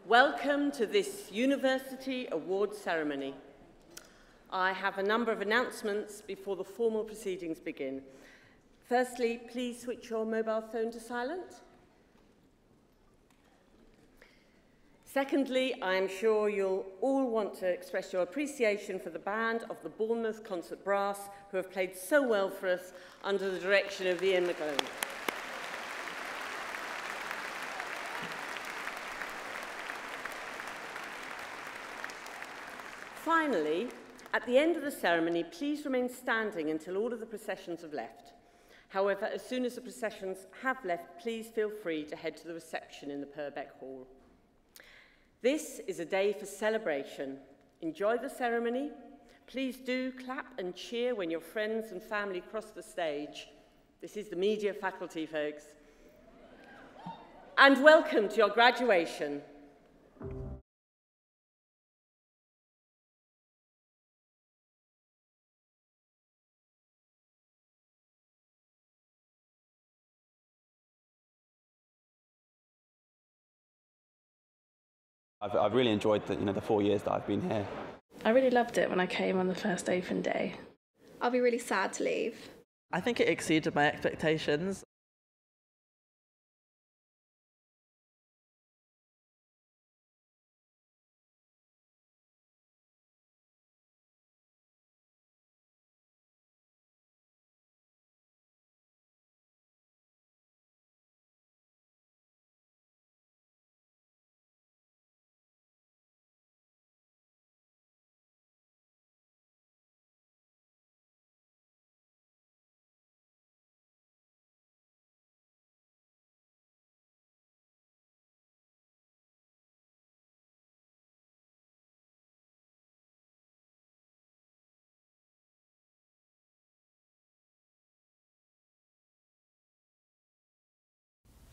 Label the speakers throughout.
Speaker 1: Welcome to this University Awards ceremony. I have a number of announcements before the formal proceedings begin. Firstly, please switch your mobile phone to silent. Secondly, I am sure you'll all want to express your appreciation for the band of the Bournemouth Concert Brass, who have played so well for us under the direction of Ian McGlone. Finally, at the end of the ceremony, please remain standing until all of the processions have left. However, as soon as the processions have left, please feel free to head to the reception in the Purbeck Hall. This is a day for celebration. Enjoy the ceremony. Please do clap and cheer when your friends and family cross the stage. This is the media faculty, folks. And welcome to your graduation.
Speaker 2: I've really enjoyed the 4 years that I've been here.
Speaker 3: I really loved it when I came on the first open day.
Speaker 4: I'll be really sad to leave.
Speaker 5: I think it exceeded my expectations.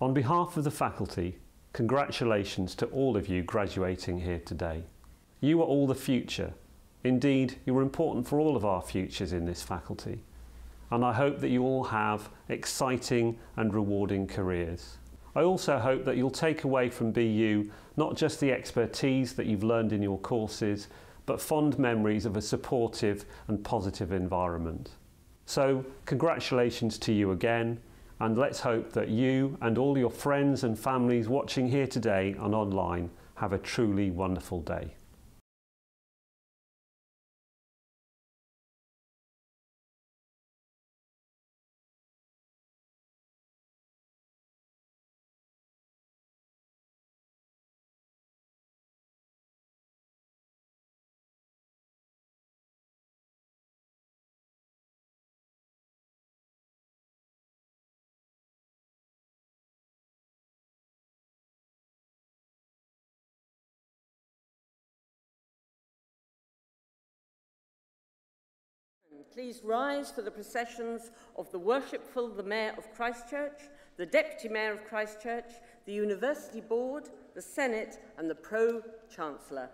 Speaker 6: On behalf of the faculty, congratulations to all of you graduating here today. You are all the future. Indeed, you are important for all of our futures in this faculty. And I hope that you all have exciting and rewarding careers. I also hope that you'll take away from BU not just the expertise that you've learned in your courses, but fond memories of a supportive and positive environment. So, congratulations to you again. And let's hope that you and all your friends and families watching here today and online have a truly wonderful day.
Speaker 1: Please rise for the processions of the Worshipful, the Mayor of Christchurch, the Deputy Mayor of Christchurch, the University Board, the Senate and the Pro-Chancellor.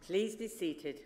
Speaker 1: Please be seated.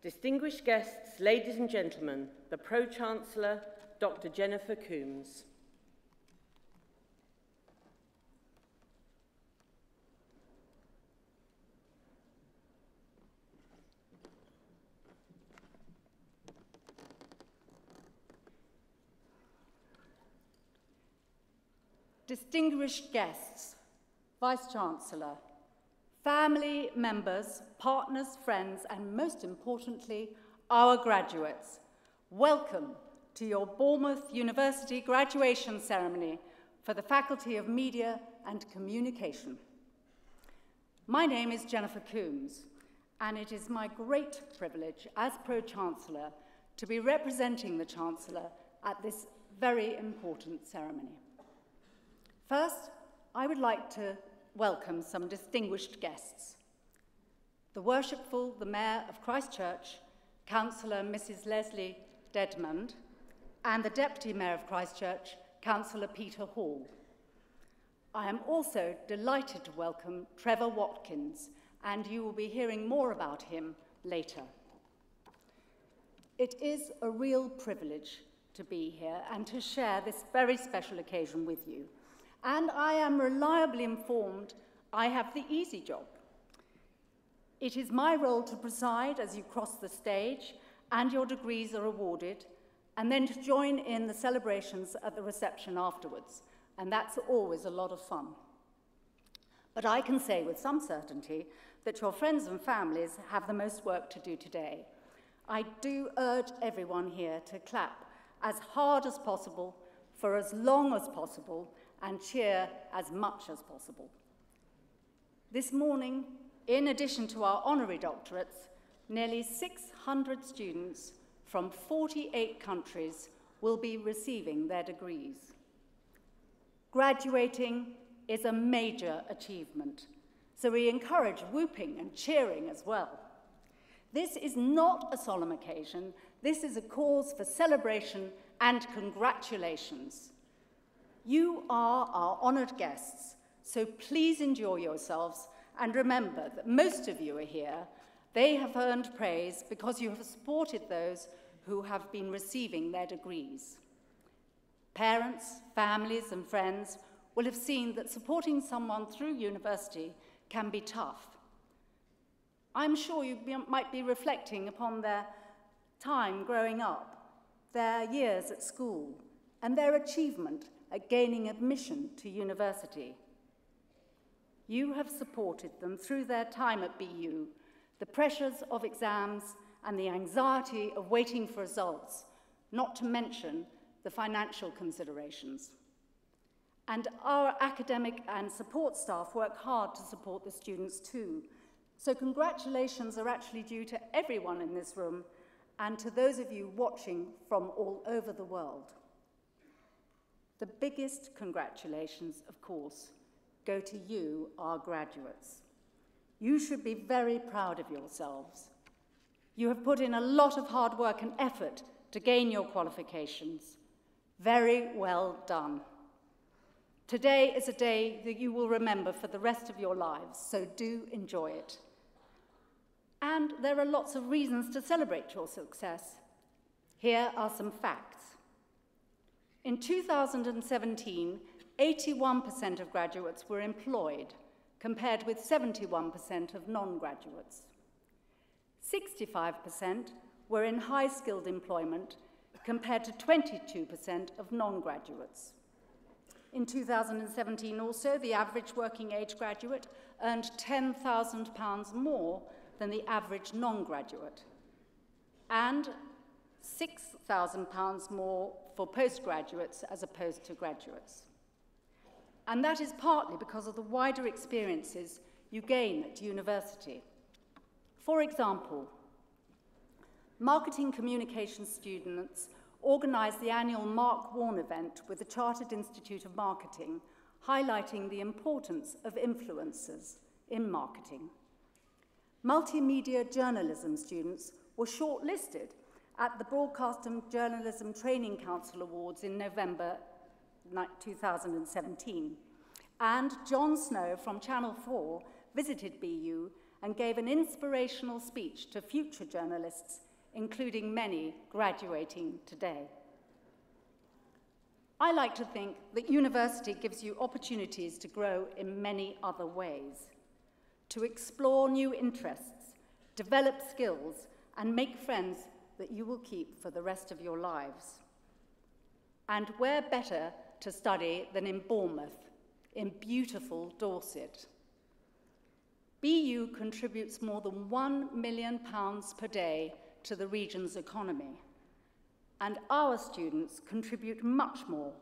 Speaker 1: Distinguished guests, ladies and gentlemen, the Pro-Chancellor, Dr. Jennifer Coombs.
Speaker 7: Distinguished guests, Vice-Chancellor, family members, partners, friends, and most importantly, our graduates, welcome to your Bournemouth University graduation ceremony for the Faculty of Media and Communication. My name is Jennifer Coombs, and it is my great privilege as Pro-Chancellor to be representing the Chancellor at this very important ceremony. First, I would like to welcome some distinguished guests. The Worshipful, the Mayor of Christchurch, Councillor Mrs. Leslie Dedmond, and the Deputy Mayor of Christchurch, Councillor Peter Hall. I am also delighted to welcome Trevor Watkins, and you will be hearing more about him later. It is a real privilege to be here and to share this very special occasion with you. And I am reliably informed I have the easy job. It is my role to preside as you cross the stage and your degrees are awarded, and then to join in the celebrations at the reception afterwards. And that's always a lot of fun. But I can say with some certainty that your friends and families have the most work to do today. I do urge everyone here to clap as hard as possible, for as long as possible, and cheer as much as possible. This morning, in addition to our honorary doctorates, nearly 600 students from 48 countries will be receiving their degrees. Graduating is a major achievement, so we encourage whooping and cheering as well. This is not a solemn occasion, this is a cause for celebration and congratulations. You are our honoured guests, so please enjoy yourselves and remember that most of you are here. They have earned praise because you have supported those who have been receiving their degrees. Parents, families, and friends will have seen that supporting someone through university can be tough. I'm sure you might be reflecting upon their time growing up, their years at school, and their achievement at gaining admission to university. You have supported them through their time at BU, the pressures of exams and the anxiety of waiting for results, not to mention the financial considerations. And our academic and support staff work hard to support the students too. So congratulations are actually due to everyone in this room and to those of you watching from all over the world. The biggest congratulations, of course, go to you, our graduates. You should be very proud of yourselves. You have put in a lot of hard work and effort to gain your qualifications. Very well done. Today is a day that you will remember for the rest of your lives, so do enjoy it. And there are lots of reasons to celebrate your success. Here are some facts. In 2017, 81% of graduates were employed, compared with 71% of non-graduates. 65% were in high-skilled employment, compared to 22% of non-graduates. In 2017 also, the average working-age graduate earned £10,000 more than the average non-graduate, and £6,000 more for postgraduates as opposed to graduates. And that is partly because of the wider experiences you gain at university. For example, marketing communications students organised the annual Mark Warne event with the Chartered Institute of Marketing, highlighting the importance of influencers in marketing. Multimedia journalism students were shortlisted at the Broadcast and Journalism Training Council Awards in November 2017. And John Snow from Channel 4 visited BU and gave an inspirational speech to future journalists, including many graduating today. I like to think that university gives you opportunities to grow in many other ways, to explore new interests, develop skills, and make friends that you will keep for the rest of your lives. And where better to study than in Bournemouth, in beautiful Dorset? BU contributes more than £1 million per day to the region's economy. And our students contribute much more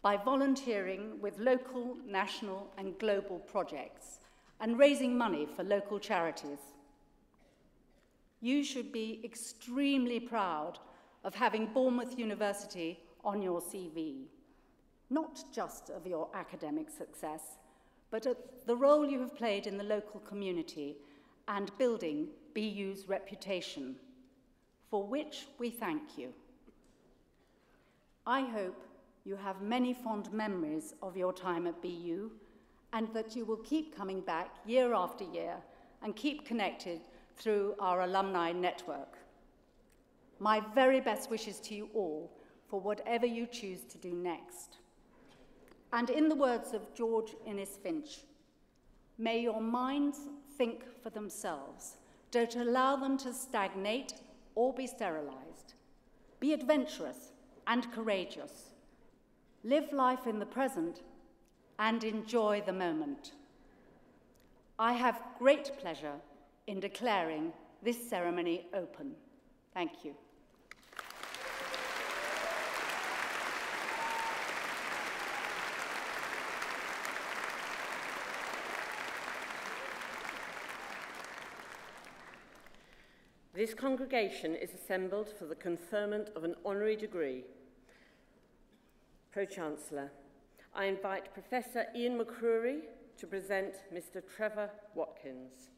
Speaker 7: by volunteering with local, national, and global projects and raising money for local charities. You should be extremely proud of having Bournemouth University on your CV, not just of your academic success, but of the role you have played in the local community and building BU's reputation, for which we thank you. I hope you have many fond memories of your time at BU and that you will keep coming back year after year and keep connected through our alumni network. My very best wishes to you all for whatever you choose to do next. And in the words of George Innes Finch, may your minds think for themselves. Don't allow them to stagnate or be sterilized. Be adventurous and courageous. Live life in the present and enjoy the moment. I have great pleasure in declaring this ceremony open. Thank you.
Speaker 1: This congregation is assembled for the conferment of an honorary degree. Pro-Chancellor, I invite Professor Ian MacRury to present Mr. Trevor Watkins.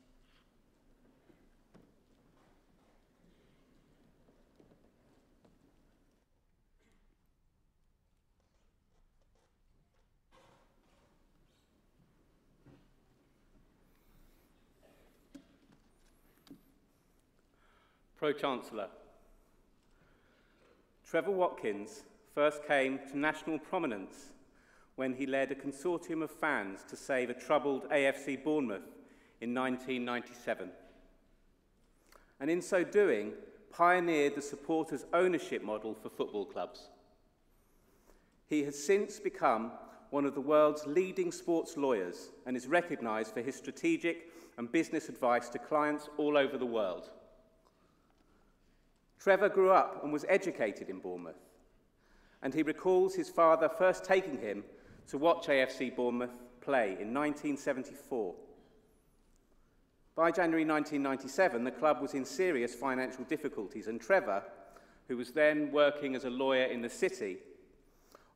Speaker 8: Pro-Chancellor, Trevor Watkins first came to national prominence when he led a consortium of fans to save a troubled AFC Bournemouth in 1997. And in so doing, pioneered the supporters' ownership model for football clubs. He has since become one of the world's leading sports lawyers and is recognised for his strategic and business advice to clients all over the world. Trevor grew up and was educated in Bournemouth, and he recalls his father first taking him to watch AFC Bournemouth play in 1974. By January 1997, the club was in serious financial difficulties, and Trevor, who was then working as a lawyer in the city,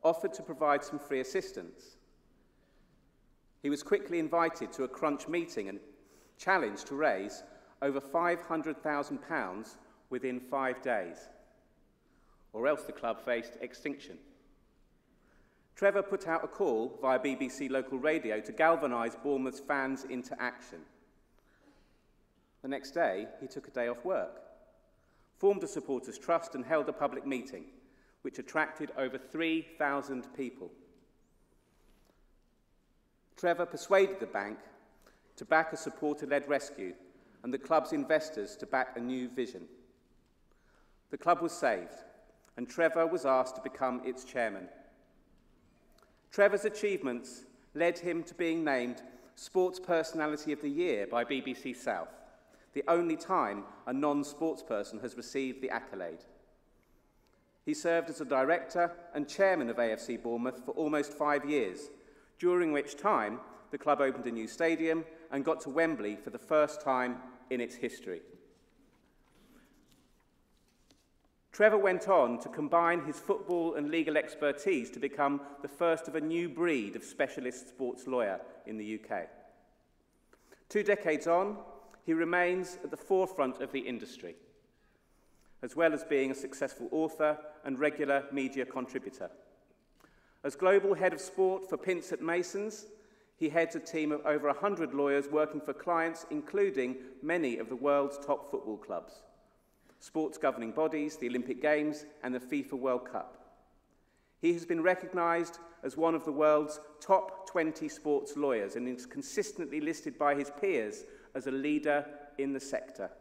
Speaker 8: offered to provide some free assistance. He was quickly invited to a crunch meeting and challenged to raise over £500,000 within 5 days, or else the club faced extinction. Trevor put out a call via BBC local radio to galvanise Bournemouth's fans into action. The next day, he took a day off work, formed a supporters' trust and held a public meeting, which attracted over 3,000 people. Trevor persuaded the bank to back a supporter-led rescue and the club's investors to back a new vision. The club was saved, and Trevor was asked to become its chairman. Trevor's achievements led him to being named Sports Personality of the Year by BBC South, the only time a non-sports person has received the accolade. He served as a director and chairman of AFC Bournemouth for almost 5 years, during which time the club opened a new stadium and got to Wembley for the first time in its history. Trevor went on to combine his football and legal expertise to become the first of a new breed of specialist sports lawyer in the UK. 2 decades on, he remains at the forefront of the industry, as well as being a successful author and regular media contributor. As global head of sport for Pinsent Masons, he heads a team of over 100 lawyers working for clients, including many of the world's top football clubs, sports governing bodies, the Olympic Games, and the FIFA World Cup. He has been recognised as one of the world's top 20 sports lawyers and is consistently listed by his peers as a leader in the sector.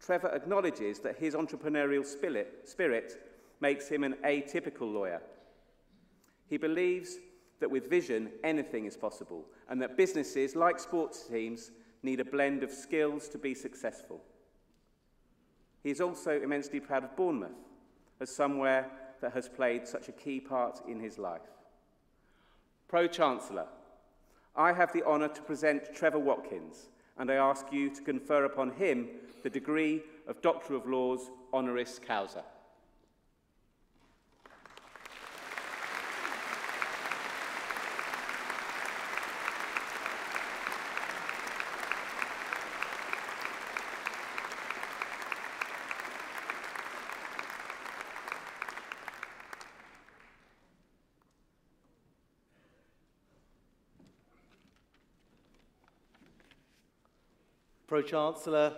Speaker 8: Trevor acknowledges that his entrepreneurial spirit makes him an atypical lawyer. He believes that with vision, anything is possible, and that businesses, like sports teams, need a blend of skills to be successful. He is also immensely proud of Bournemouth as somewhere that has played such a key part in his life. Pro-Chancellor, I have the honour to present Trevor Watkins, and I ask you to confer upon him the degree of Doctor of Laws honoris causa.
Speaker 9: Pro-Chancellor,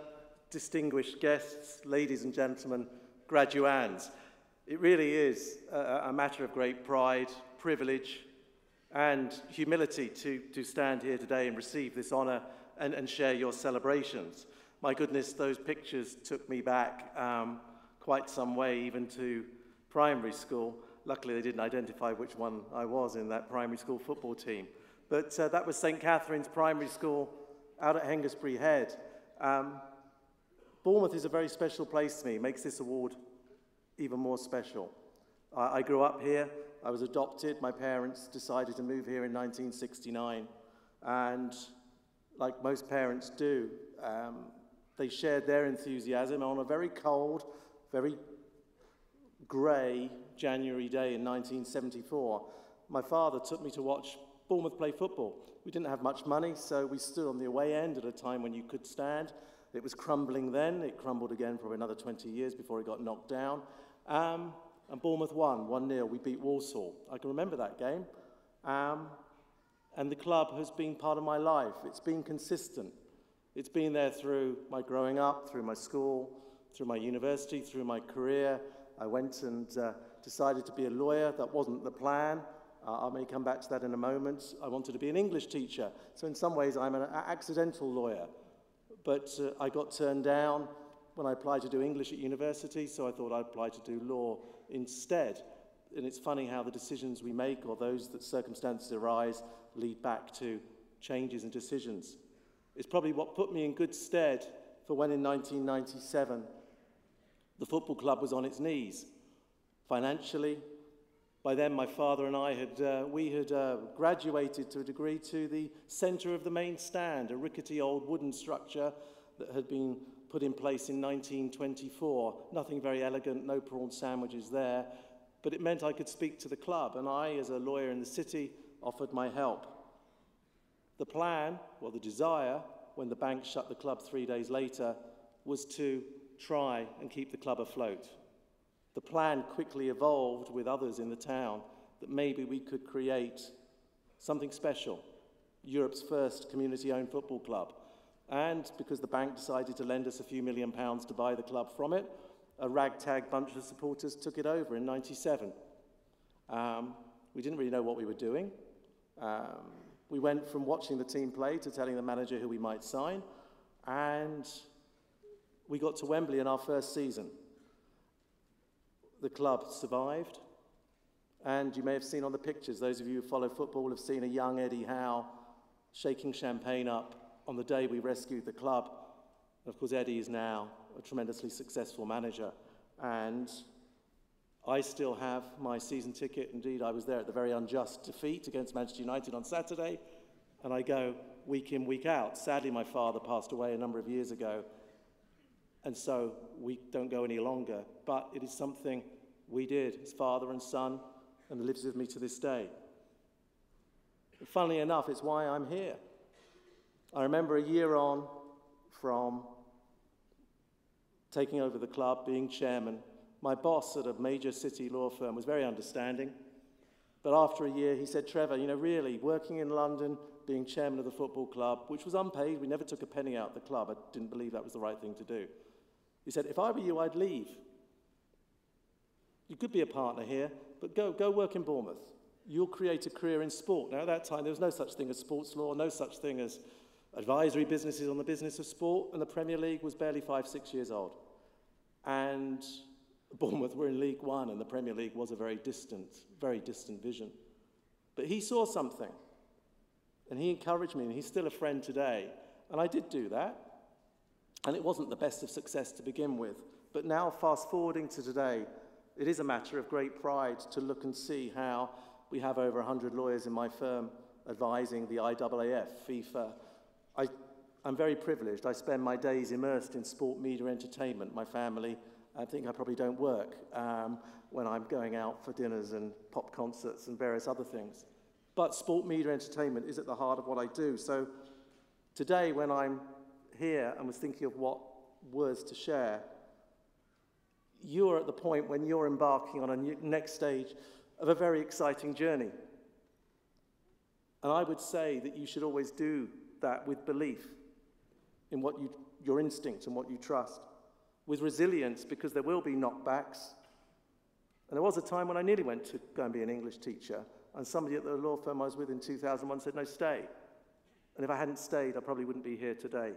Speaker 9: distinguished guests, ladies and gentlemen, graduands. It really is a matter of great pride, privilege, and humility to stand here today and receive this honour and share your celebrations. My goodness, those pictures took me back quite some way, even to primary school. Luckily, they didn't identify which one I was in that primary school football team. But that was St. Catherine's Primary School out at Hengistbury Head. Bournemouth is a very special place to me. It makes this award even more special. I grew up here. I was adopted. My parents decided to move here in 1969. And like most parents do, they shared their enthusiasm on a very cold, very grey January day in 1974. My father took me to watch Bournemouth play football. We didn't have much money, so we stood on the away end at a time when you could stand. It was crumbling then. It crumbled again for another 20 years before it got knocked down. And Bournemouth won 1-0. We beat Walsall. I can remember that game. And the club has been part of my life. It's been consistent. It's been there through my growing up, through my school, through my university, through my career. I went and decided to be a lawyer. That wasn't the plan. I may come back to that in a moment. I wanted to be an English teacher. So in some ways, I'm an accidental lawyer. But I got turned down when I applied to do English at university, so I thought I'd apply to do law instead. And it's funny how the decisions we make, or those that circumstances arise, lead back to changes and decisions. It's probably what put me in good stead for when in 1997 the football club was on its knees financially. By then my father and I had graduated to a degree to the centre of the main stand, a rickety old wooden structure that had been put in place in 1924. Nothing very elegant, no prawn sandwiches there, but it meant I could speak to the club, and I, as a lawyer in the city, offered my help. The plan, well, the desire, when the bank shut the club 3 days later, was to try and keep the club afloat. The plan quickly evolved with others in the town that maybe we could create something special, Europe's first community-owned football club. And because the bank decided to lend us a few £1 million to buy the club from it, a ragtag bunch of supporters took it over in '97. We didn't really know what we were doing. We went from watching the team play to telling the manager who we might sign, and we got to Wembley in our first season. The club survived, and you may have seen on the pictures, those of you who follow football will have seen a young Eddie Howe shaking champagne up on the day we rescued the club. And of course, Eddie is now a tremendously successful manager, and I still have my season ticket. Indeed, I was there at the very unjust defeat against Manchester United on Saturday, and I go week in, week out. Sadly, my father passed away a number of years ago, and so we don't go any longer, but it is something we did as father and son, and it lives with me to this day. But funnily enough, it's why I'm here. I remember a year on from taking over the club, being chairman, my boss at a major city law firm was very understanding, but after a year he said, Trevor, you know, really, working in London, being chairman of the football club, which was unpaid, we never took a penny out of the club, I didn't believe that was the right thing to do. He said, if I were you, I'd leave. You could be a partner here, but go work in Bournemouth. You'll create a career in sport. Now, at that time, there was no such thing as sports law, no such thing as advisory businesses on the business of sport, and the Premier League was barely 5-6 years old. And Bournemouth were in League One, and the Premier League was a very distant vision. But he saw something, and he encouraged me, and he's still a friend today. And I did do that. And it wasn't the best of success to begin with. But now, fast forwarding to today, it is a matter of great pride to look and see how we have over 100 lawyers in my firm advising the IAAF, FIFA. I'm very privileged. I spend my days immersed in sport, media, entertainment. My family, I think I probably don't work when I'm going out for dinners and pop concerts and various other things. But sport, media, entertainment is at the heart of what I do. So today, when I'm here and was thinking of what words to share, you're at the point when you're embarking on a next stage of a very exciting journey. And I would say that you should always do that with belief in what your instinct and what you trust, with resilience, because there will be knockbacks. And there was a time when I nearly went to go and be an English teacher, and somebody at the law firm I was with in 2001 said, no, stay. And if I hadn't stayed, I probably wouldn't be here today.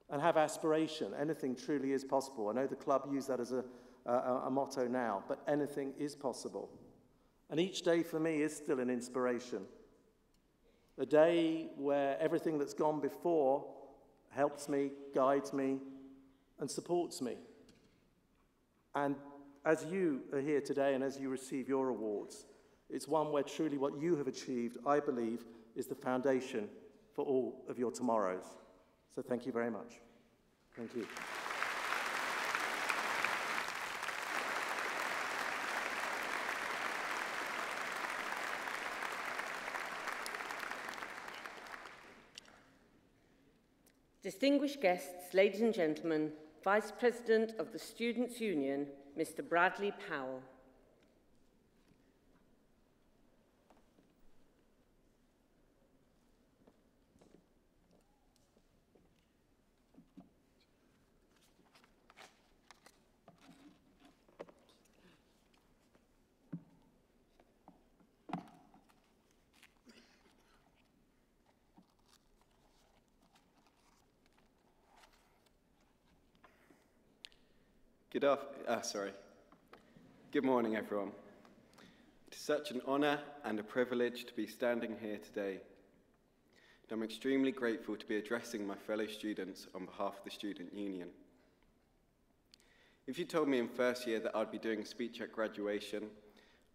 Speaker 9: And have aspiration. Anything truly is possible. I know the club use that as a motto now, but anything is possible. And each day for me is still an inspiration. A day where everything that's gone before helps me, guides me, and supports me. And as you are here today and as you receive your awards, it's one where truly what you have achieved, I believe, is the foundation for all of your tomorrows. So thank you very much. Thank you.
Speaker 1: Distinguished guests, ladies and gentlemen, Vice President of the Students' Union, Mr. Bradley Powell.
Speaker 10: Good morning, everyone. It is such an honour and a privilege to be standing here today. And I'm extremely grateful to be addressing my fellow students on behalf of the Student Union. If you told me in first year that I'd be doing a speech at graduation,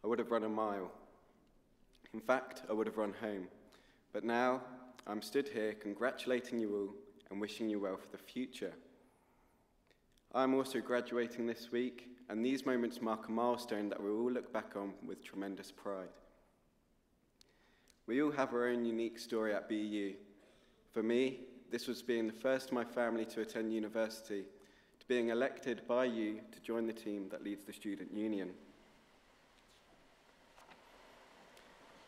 Speaker 10: I would have run a mile. In fact, I would have run home. But now, I'm stood here congratulating you all and wishing you well for the future. I'm also graduating this week, and these moments mark a milestone that we'll all look back on with tremendous pride. We all have our own unique story at BU. For me, this was being the first of my family to attend university, to being elected by you to join the team that leads the Student Union.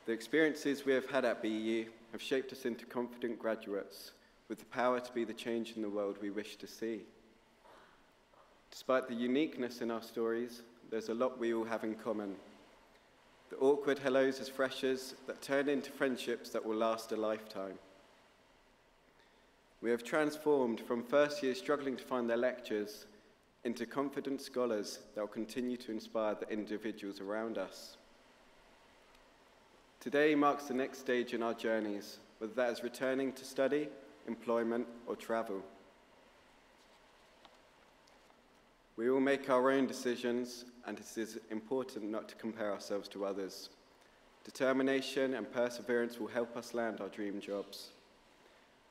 Speaker 10: The experiences we have had at BU have shaped us into confident graduates with the power to be the change in the world we wish to see. Despite the uniqueness in our stories, there's a lot we all have in common. The awkward hellos as freshers that turn into friendships that will last a lifetime. We have transformed from first years struggling to find their lectures into confident scholars that will continue to inspire the individuals around us. Today marks the next stage in our journeys, whether that is returning to study, employment, or travel. We all make our own decisions, and it is important not to compare ourselves to others. Determination and perseverance will help us land our dream jobs.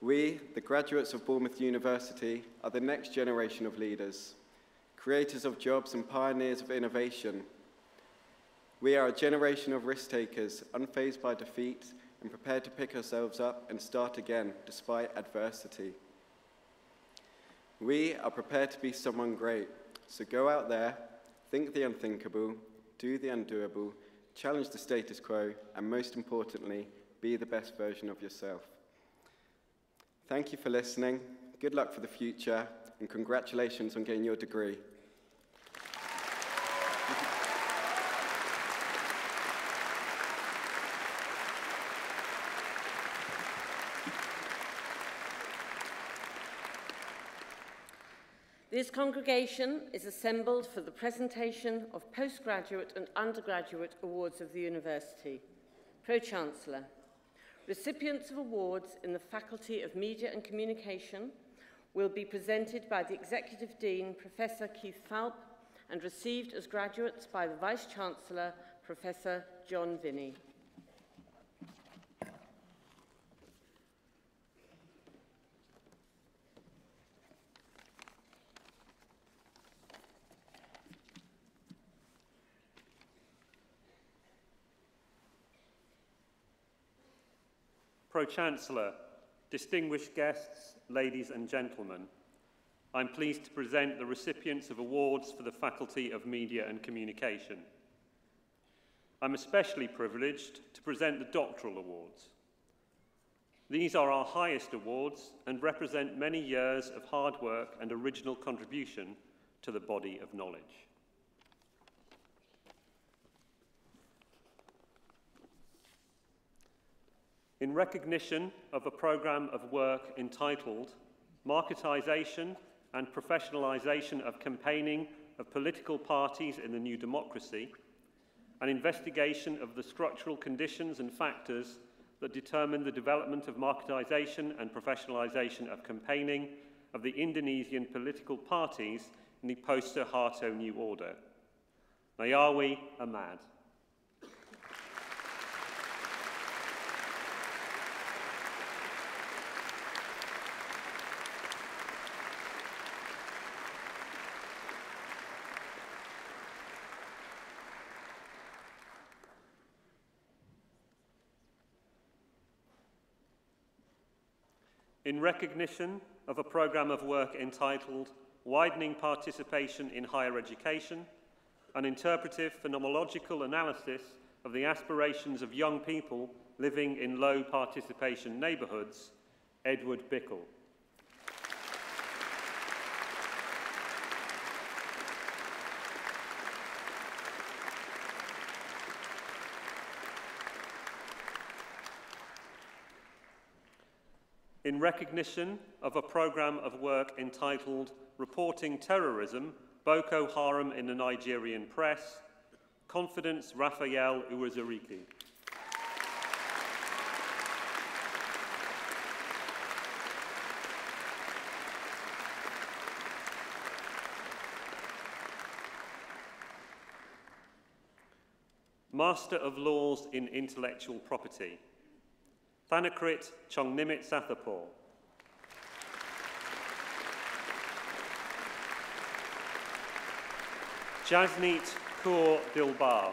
Speaker 10: We, the graduates of Bournemouth University, are the next generation of leaders, creators of jobs and pioneers of innovation. We are a generation of risk-takers, unfazed by defeat and prepared to pick ourselves up and start again despite adversity. We are prepared to be someone great. So go out there, think the unthinkable, do the undoable, challenge the status quo, and most importantly, be the best version of yourself. Thank you for listening, good luck for the future, and congratulations on getting your degree.
Speaker 1: This congregation is assembled for the presentation of postgraduate and undergraduate awards of the university. Pro-Chancellor, recipients of awards in the Faculty of Media and Communication will be presented by the Executive Dean, Professor Keith Phalp, and received as graduates by the Vice-Chancellor, Professor John Vinney.
Speaker 6: Pro-Chancellor, distinguished guests, ladies and gentlemen, I'm pleased to present the recipients of awards for the Faculty of Media and Communication. I'm especially privileged to present the doctoral awards. These are our highest awards and represent many years of hard work and original contribution to the body of knowledge. In recognition of a programme of work entitled Marketisation and Professionalisation of Campaigning of Political Parties in the New Democracy, an investigation of the structural conditions and factors that determine the development of marketisation and professionalisation of campaigning of the Indonesian political parties in the post-Suharto New Order. Nayawi Ahmad. In recognition of a programme of work entitled Widening Participation in Higher Education, an interpretive phenomenological analysis of the aspirations of young people living in low participation neighbourhoods, Edward Bickle. In recognition of a programme of work entitled Reporting Terrorism, Boko Haram in the Nigerian press, Confidence Raphael Uwazurike. Master of Laws in Intellectual Property, Thanakrit Chongnimit Sathapur. Jasneet Kaur Dilbar.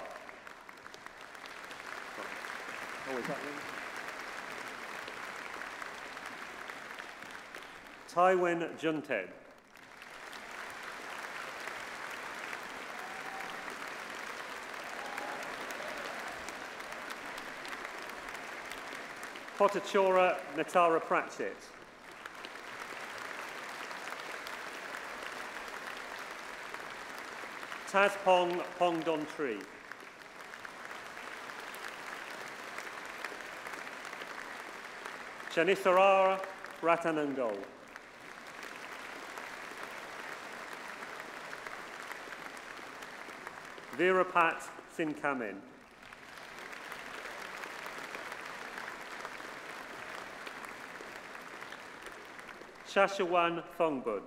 Speaker 6: Oh, is that one? Taiwan Junted. Potachora Natara Pratchett. Tazpong Pongdon Tree. Chanisarara Ratanangol. Virapat Sinkamin. Shashawan Thongbud.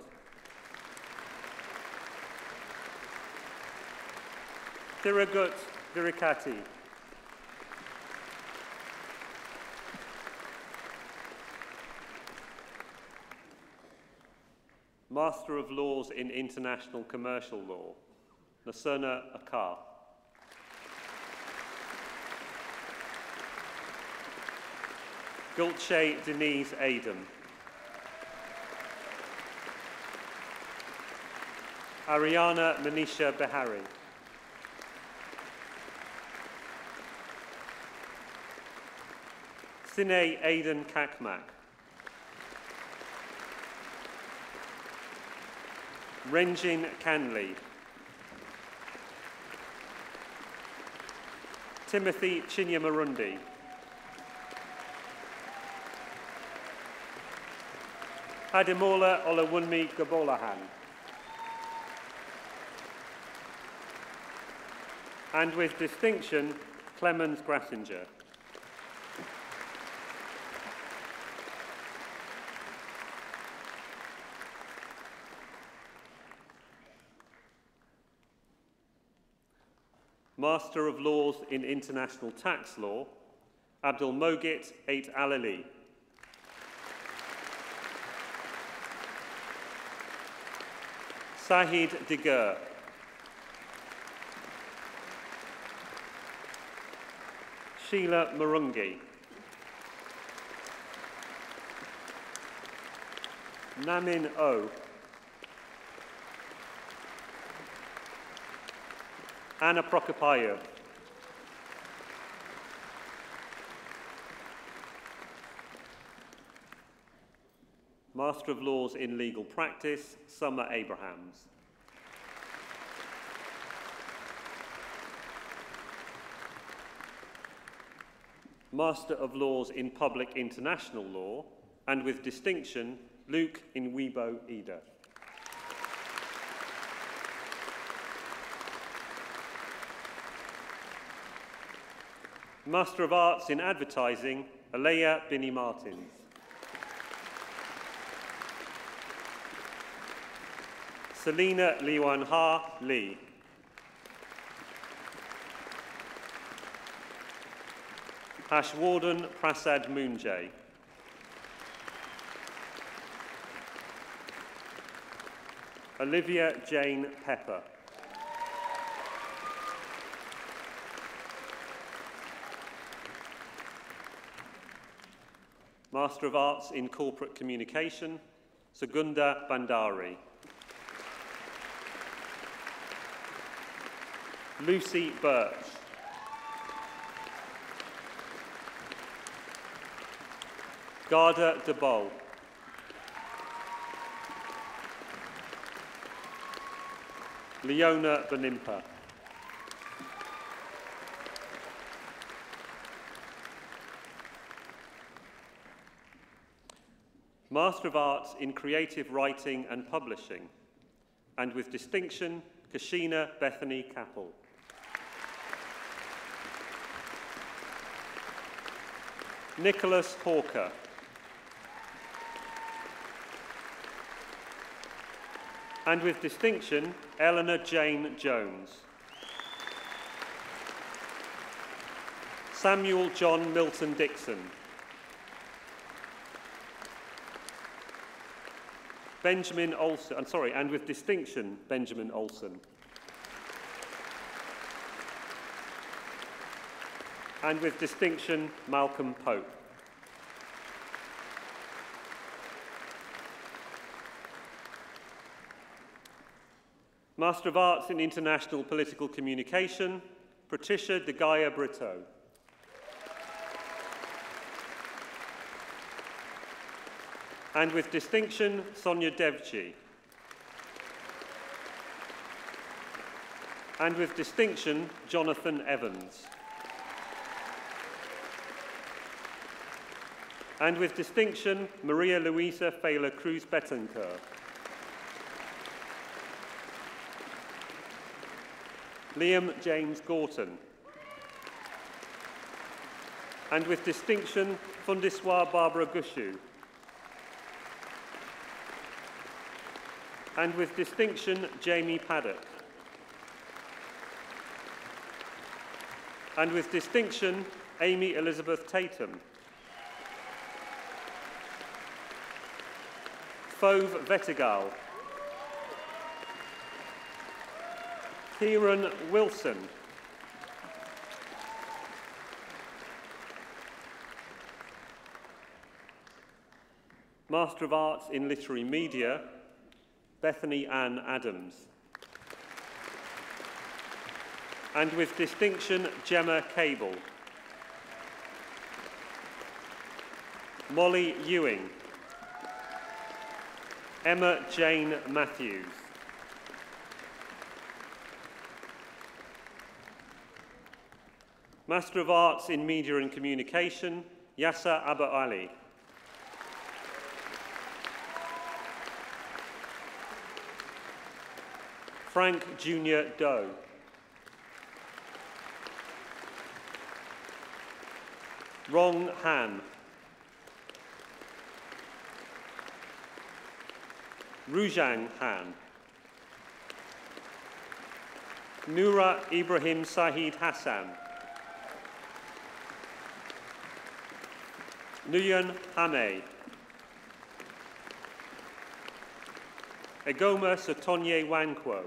Speaker 6: Thiragut Virikati. Master of Laws in International Commercial Law, Nasuna Akar. Gulce Denise Adam. Ariana Manisha Behari. Sine Aidan Kakmak. Renjin Canley. Timothy Chinyamarundi. Ademola Olawunmi Gabolahan. And with distinction, Clemens Grassinger. Master of Laws in International Tax Law, Abdul Mogit Ait Alali. Sahid Digur. Sheila Marungi. Namin O. Anna Prokopayev. Master of Laws in Legal Practice, Summer Abrahams. Master of Laws in Public International Law, and with distinction, Luke Inwibo Ida. Master of Arts in Advertising, Alea Binny Martins. Selina Liwan Ha Lee. Hashwarden Prasad Moonjay. Olivia Jane Pepper. Master of Arts in Corporate Communication, Sugunda Bandari. Lucy Birch. Garda de Bol. Leona Benimpa. Master of Arts in Creative Writing and Publishing, And with distinction, Kashina Bethany Capel. Nicholas Hawker. And with distinction, Eleanor Jane Jones. Samuel John Milton Dixon. Benjamin Olsen, and with distinction, Benjamin Olsen. And with distinction, Malcolm Pope. Master of Arts in International Political Communication, Patricia de Gaia Brito. And with distinction, Sonia Devchi. And with distinction, Jonathan Evans. And with distinction, Maria Luisa Fela Cruz Betancourt. Liam James Gorton. And with distinction, Fundiswa Barbara Gushu. And with distinction, Jamie Paddock. And with distinction, Amy Elizabeth Tatum. Fove Vettigal. Kieran Wilson. Master of Arts in Literary Media, Bethany Ann Adams. And with distinction, Gemma Cable. Molly Ewing. Emma Jane Matthews. Master of Arts in Media and Communication, Yasser Abba Ali. Frank Junior Doe. Rong Han. Rujang Han. Noura Ibrahim Sahid Hassan. Nguyen Hame. Egoma Sotonye Wankwo.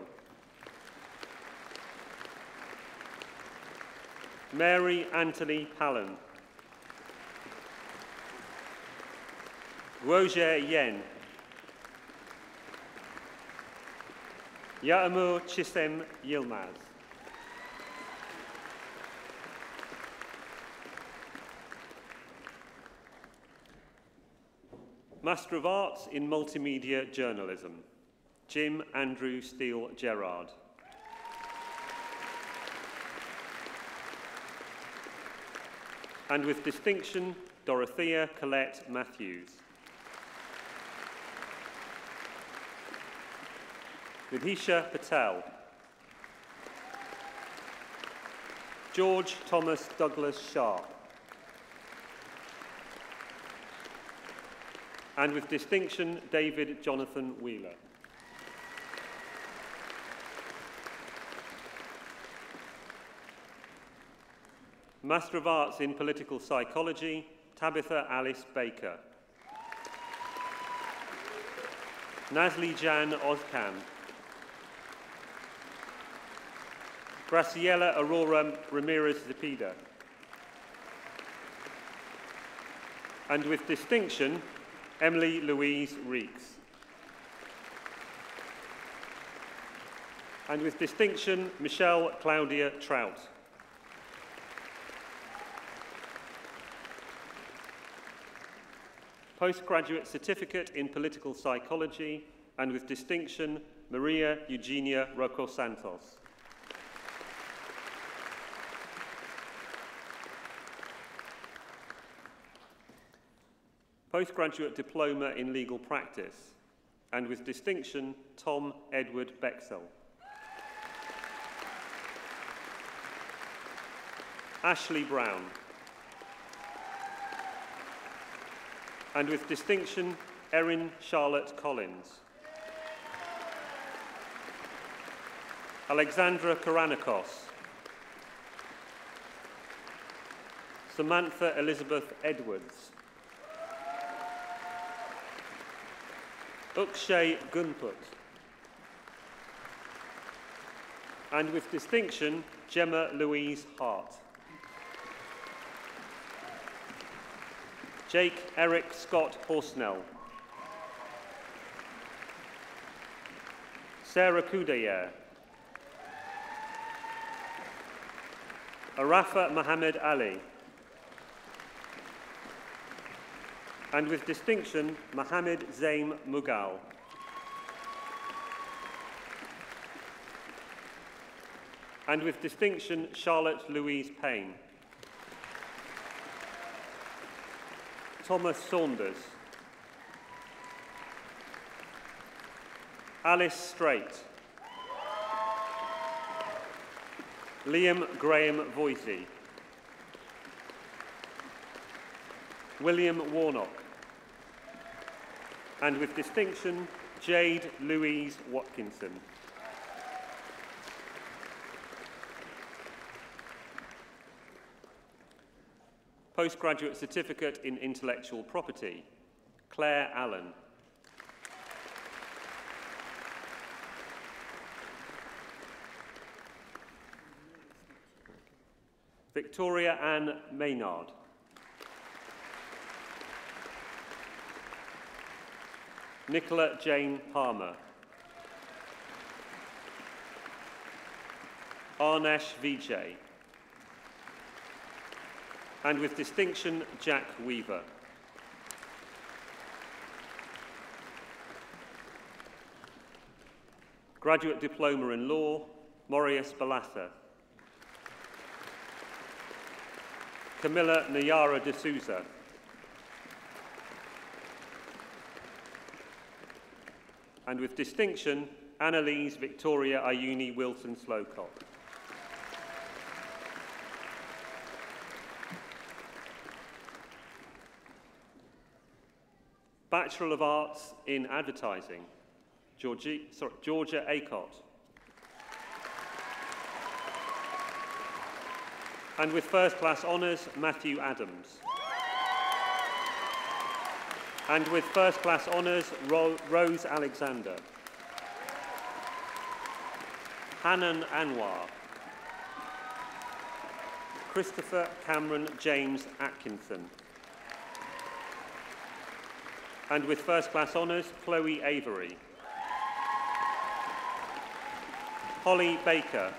Speaker 6: Mary Anthony Pallan. Guoje Yen. Yaamur Chisem Yilmaz. Master of Arts in Multimedia Journalism, Jim Andrew Steele Gerard. And with distinction, Dorothea Colette Matthews. Vidhisha Patel. George Thomas Douglas Sharp. And with distinction, David Jonathan Wheeler. Master of Arts in Political Psychology, Tabitha Alice Baker. Nazli Jan Ozkan. Graciela Aurora Ramirez Zepeda. And with distinction, Emily Louise Reeks. And with distinction, Michelle Claudia Trout. Postgraduate Certificate in Political Psychology, and with distinction, Maria Eugenia Rocco Santos. Postgraduate Diploma in Legal Practice, And with distinction, Tom Edward Bexell. Ashley Brown. And with distinction, Erin Charlotte Collins. Alexandra Karanikos. Samantha Elizabeth Edwards. Ukshay Gunput. And with distinction, Gemma Louise Hart. Jake Eric Scott Horsnell. Sarah Kudayer. Arafa Mohammed Ali. And with distinction, Mohammed Zaim Mughal. And with distinction, Charlotte Louise Payne. Thomas Saunders. Alice Strait. Liam Graham Voisey. William Warnock. And with distinction, Jade Louise Watkinson. Postgraduate Certificate in Intellectual Property, Claire Allen. Victoria Ann Maynard. Nicola Jane Palmer. Arnesh Vijay. And with distinction, Jack Weaver. Graduate Diploma in Law, Marius Balassa. Camilla Nayara de Souza. And with distinction, Annalise Victoria Ayuni Wilson Slowcock. Bachelor of Arts in Advertising, Georgia Acott. And with first class honours, Matthew Adams. And with first class honours, Rose Alexander. Hanan Anwar. Christopher Cameron James Atkinson. And with first class honours, Chloe Avery. Holly Baker.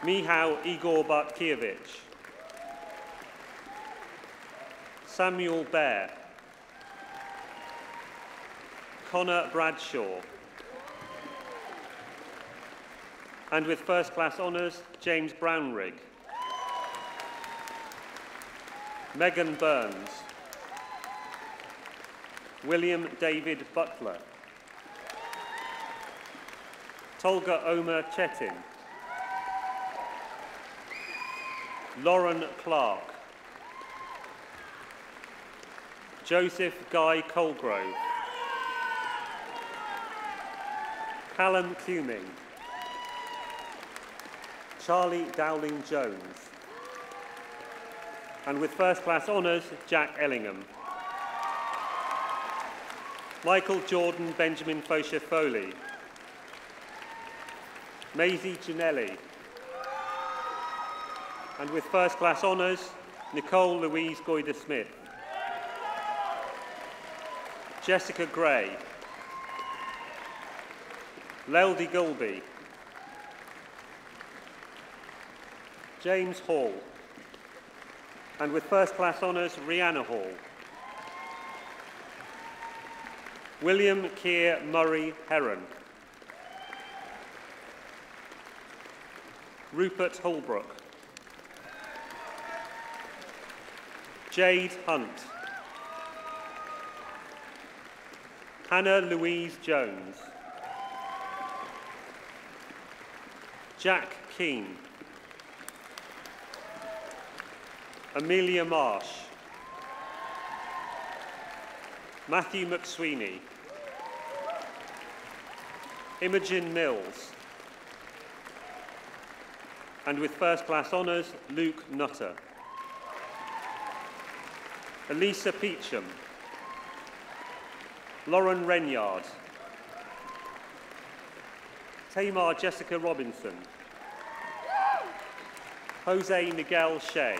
Speaker 6: Mihał Igor Bartkiewicz. Samuel Bear. Connor Bradshaw. And with first class honours, James Brownrigg. Megan Burns. William David Butler. Tolga Omer Chetin. Lauren Clark. Joseph Guy Colgrove. Callum Cuming. Charlie Dowling Jones. And with first class honours, Jack Ellingham. Michael Jordan Benjamin Fosher Foley. Maisie Ginelli. And with first class honours, Nicole Louise Goyder-Smith. Jessica Gray. Leldy Gulby. James Hall. And with first class honours, Rihanna Hall. William Keir Murray Heron. Rupert Holbrook. Jade Hunt.
Speaker 11: Hannah Louise Jones. Jack Keane. Amelia Marsh. Matthew McSweeney. Imogen Mills. And with first class honours, Luke Nutter. Elisa Peacham. Lauren Renyard. Tamar Jessica Robinson. Jose Miguel Shea.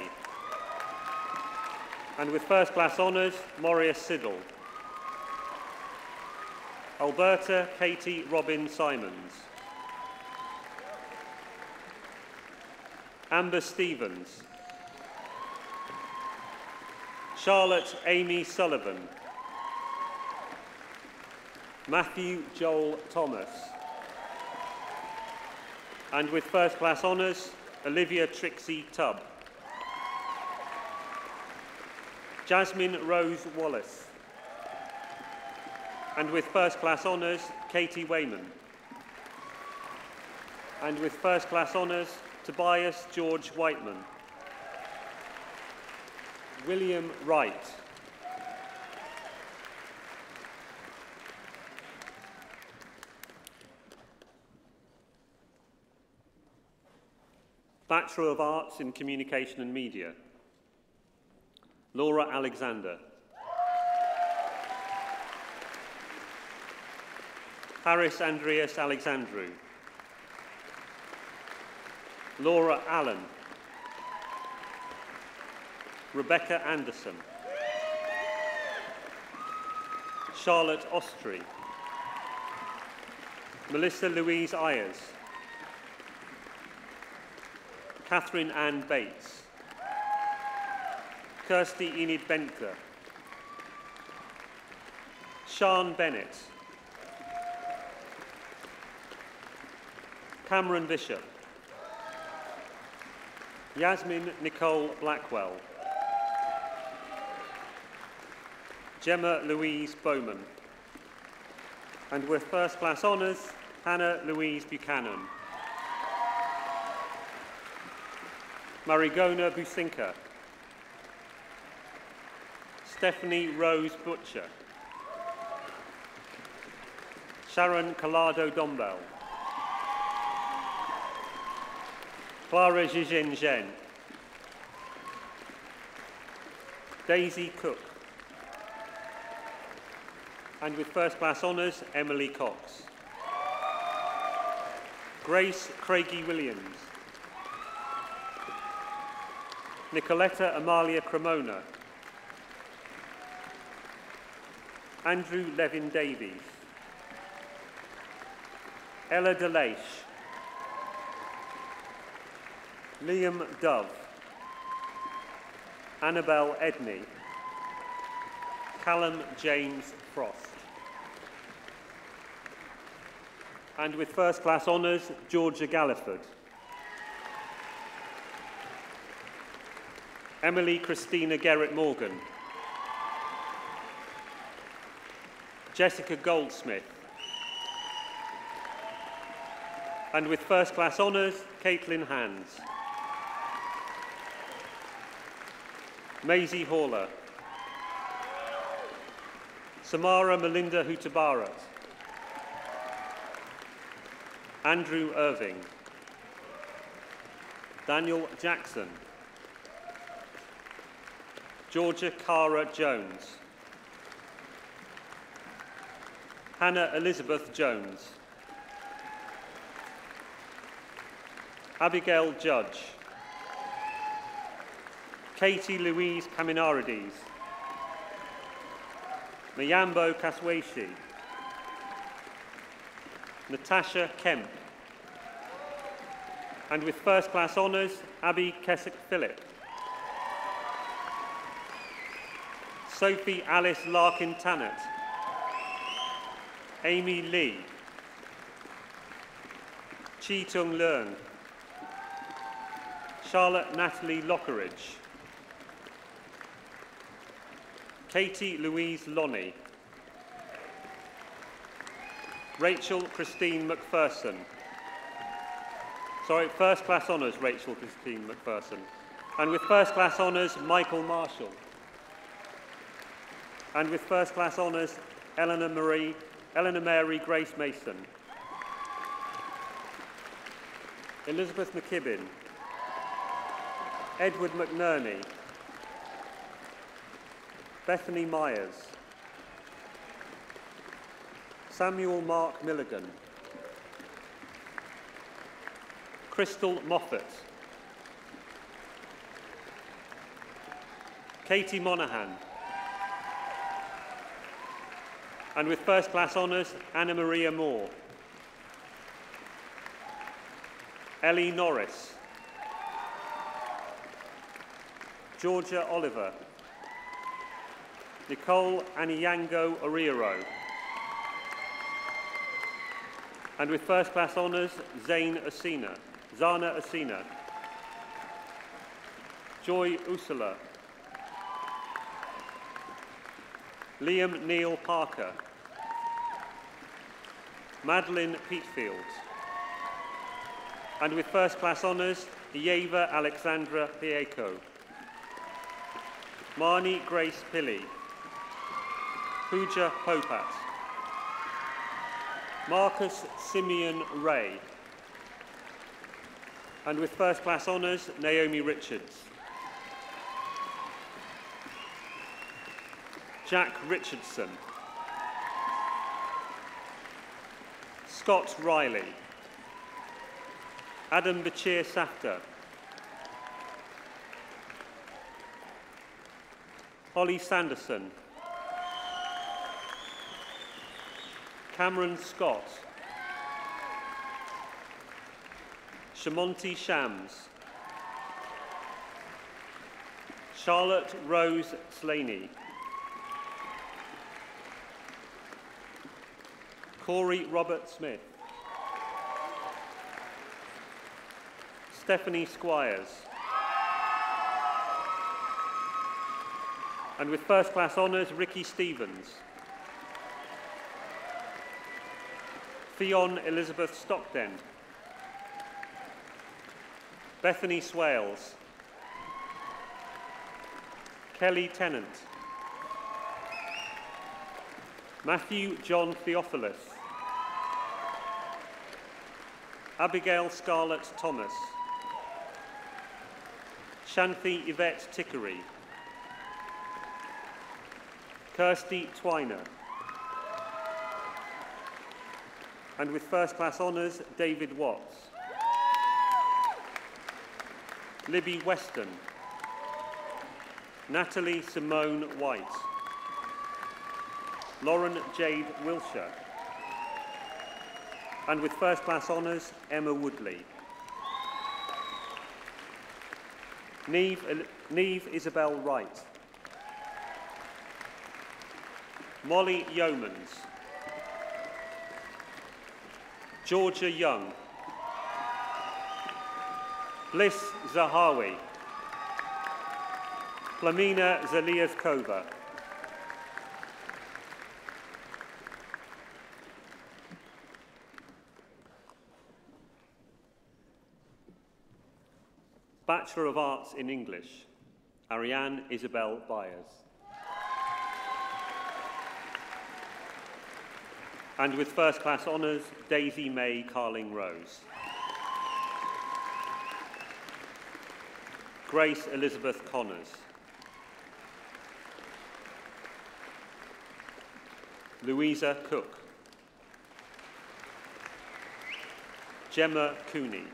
Speaker 11: And with first class honours, Moria Siddle. Alberta Katie Robin Simons. Amber Stevens. Charlotte Amy Sullivan. Matthew Joel Thomas. And with first class honours, Olivia Trixie Tubb. Jasmine Rose Wallace. And with first class honours, Katie Wayman. And with first class honours, Tobias George Whiteman. William Wright. Bachelor of Arts in Communication and Media, Laura Alexander. Harris Andreas Alexandru. Laura Allen. Rebecca Anderson. Charlotte Ostry. Melissa Louise Ayers. Catherine Ann Bates. Kirsty Enid Bentker. Sian Bennett. Cameron Bishop. Yasmin Nicole Blackwell. Gemma Louise Bowman. And with first class honours, Hannah Louise Buchanan. Marigona Businka. Stephanie Rose Butcher. Sharon Collado Dombell. Clara Zhizhen Zhen. Daisy Cook. And with first class honours, Emily Cox. Grace Craigie Williams. Nicoletta Amalia Cremona. Andrew Levin Davies. Ella DeLeish. Liam Dove. Annabelle Edney. Callum James Frost. And with first class honours, Georgia Galliford. Emily Christina Garrett Morgan. Jessica Goldsmith. And with first class honours, Caitlin Hands. Maisie Haller. Samara Melinda Hutabarat. Andrew Irving. Daniel Jackson. Georgia Cara Jones. Hannah Elizabeth Jones. Abigail Judge. Katie Louise Kaminarides. Mayambo Kasweshi. Natasha Kemp. And with first class honours, Abby Keswick Phillip. Sophie Alice Larkin Tannett. Amy Lee. Chi Tung Leung. Charlotte Natalie Lockeridge. Katie Louise Lonnie. Rachel Christine McPherson. Sorry, first class honours, Rachel Christine McPherson. And with first class honours, Michael Marshall. And with first class honours, Eleanor Mary Grace Mason. Elizabeth McKibbin. Edward McNerney. Bethany Myers. Samuel Mark Milligan. Crystal Moffat. Katie Monaghan. And with first class honours, Anna Maria Moore. Ellie Norris. Georgia Oliver. Nicole Aniyango Oriero. And with first class honours, Zana Asina. Joy Usula. Liam Neil Parker. Madeline Peatfield. And with first class honours, Yeva Alexandra Pieko. Marnie Grace Pilley. Pooja Popat. Marcus Simeon Ray. And with first class honours, Naomi Richards. Jack Richardson. Scott Riley. Adam Bashir Safta. Holly Sanderson. Cameron Scott. Shamonti Shams. Charlotte Rose Slaney. Corey Robert Smith. Stephanie Squires. And with first class honours, Ricky Stevens. Fionn Elizabeth Stockden. Bethany Swales. Kelly Tennant. Matthew John Theophilus. Abigail Scarlett Thomas. Shanthi Yvette Tickery. Kirsty Twiner. And with first class honours, David Watts. Libby Weston. Natalie Simone White. Lauren Jade Wilshire. And with first class honours, Emma Woodley. Neve Isabel Wright. Molly Yeomans. Georgia Young. Bliss Zahawi. Flamina Zaliaskova. Bachelor of Arts in English, Ariane Isabel Byers. And with first class honours, Daisy May Carling Rose. Grace Elizabeth Connors. Louisa Cook. Gemma Cooney.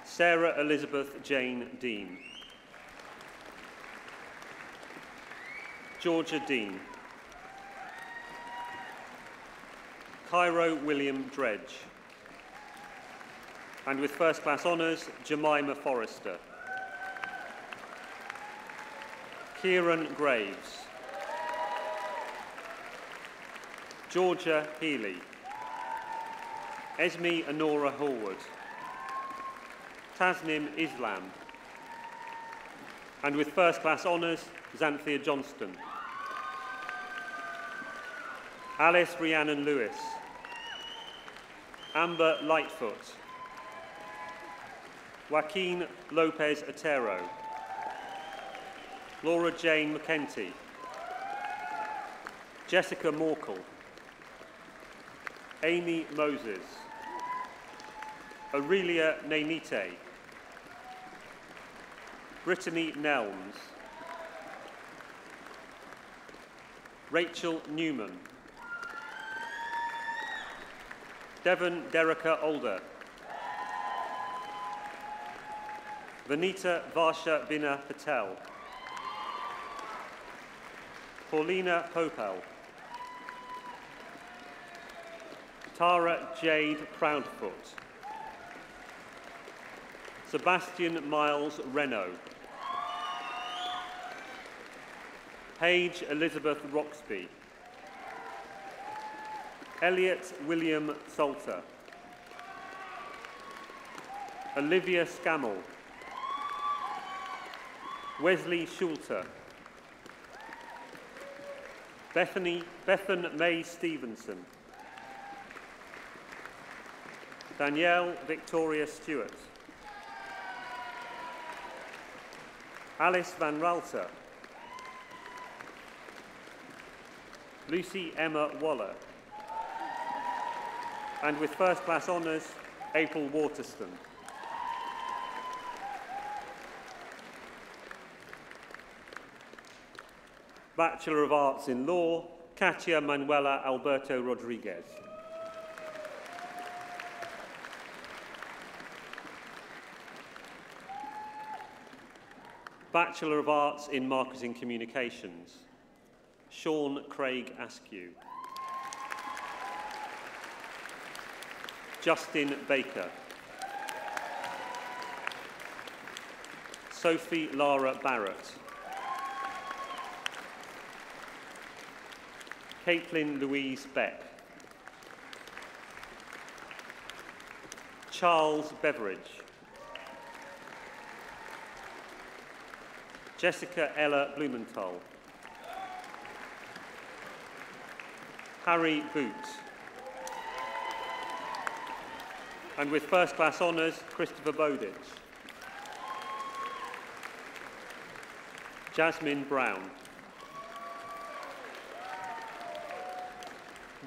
Speaker 11: Sarah Elizabeth Jane Dean. Georgia Dean. Cairo William Dredge. And with first class honours, Jemima Forrester. Kieran Graves. Georgia Healy. Esme Honora Hallwood. Tasnim Islam. And with first class honours, Xanthia Johnston. Alice Rhiannon Lewis, Amber Lightfoot, Joaquin Lopez Otero, Laura Jane McKenty, Jessica Morkel, Amy Moses, Aurelia Nainite, Brittany Nelms, Rachel Newman, Devon Derica Older, Vanita Varsha Bina Patel, Paulina Popel, Tara Jade Proudfoot, Sebastian Miles Renault, Paige Elizabeth Roxby, Elliot William Salter, Olivia Scammell, Wesley Schulter, Bethan May Stevenson, Danielle Victoria Stewart, Alice Van Ralter, Lucy Emma Waller, and with first class honours, April Waterston. Bachelor of Arts in Law, Katia Manuela Alberto Rodriguez. Bachelor of Arts in Marketing Communications, Sean Craig Askew. Justin Baker. Sophie Lara Barrett. Caitlin Louise Beck. Charles Beveridge. Jessica Ella Blumenthal. Harry Boot. And with first class honours, Christopher Bowditch. Jasmine Brown.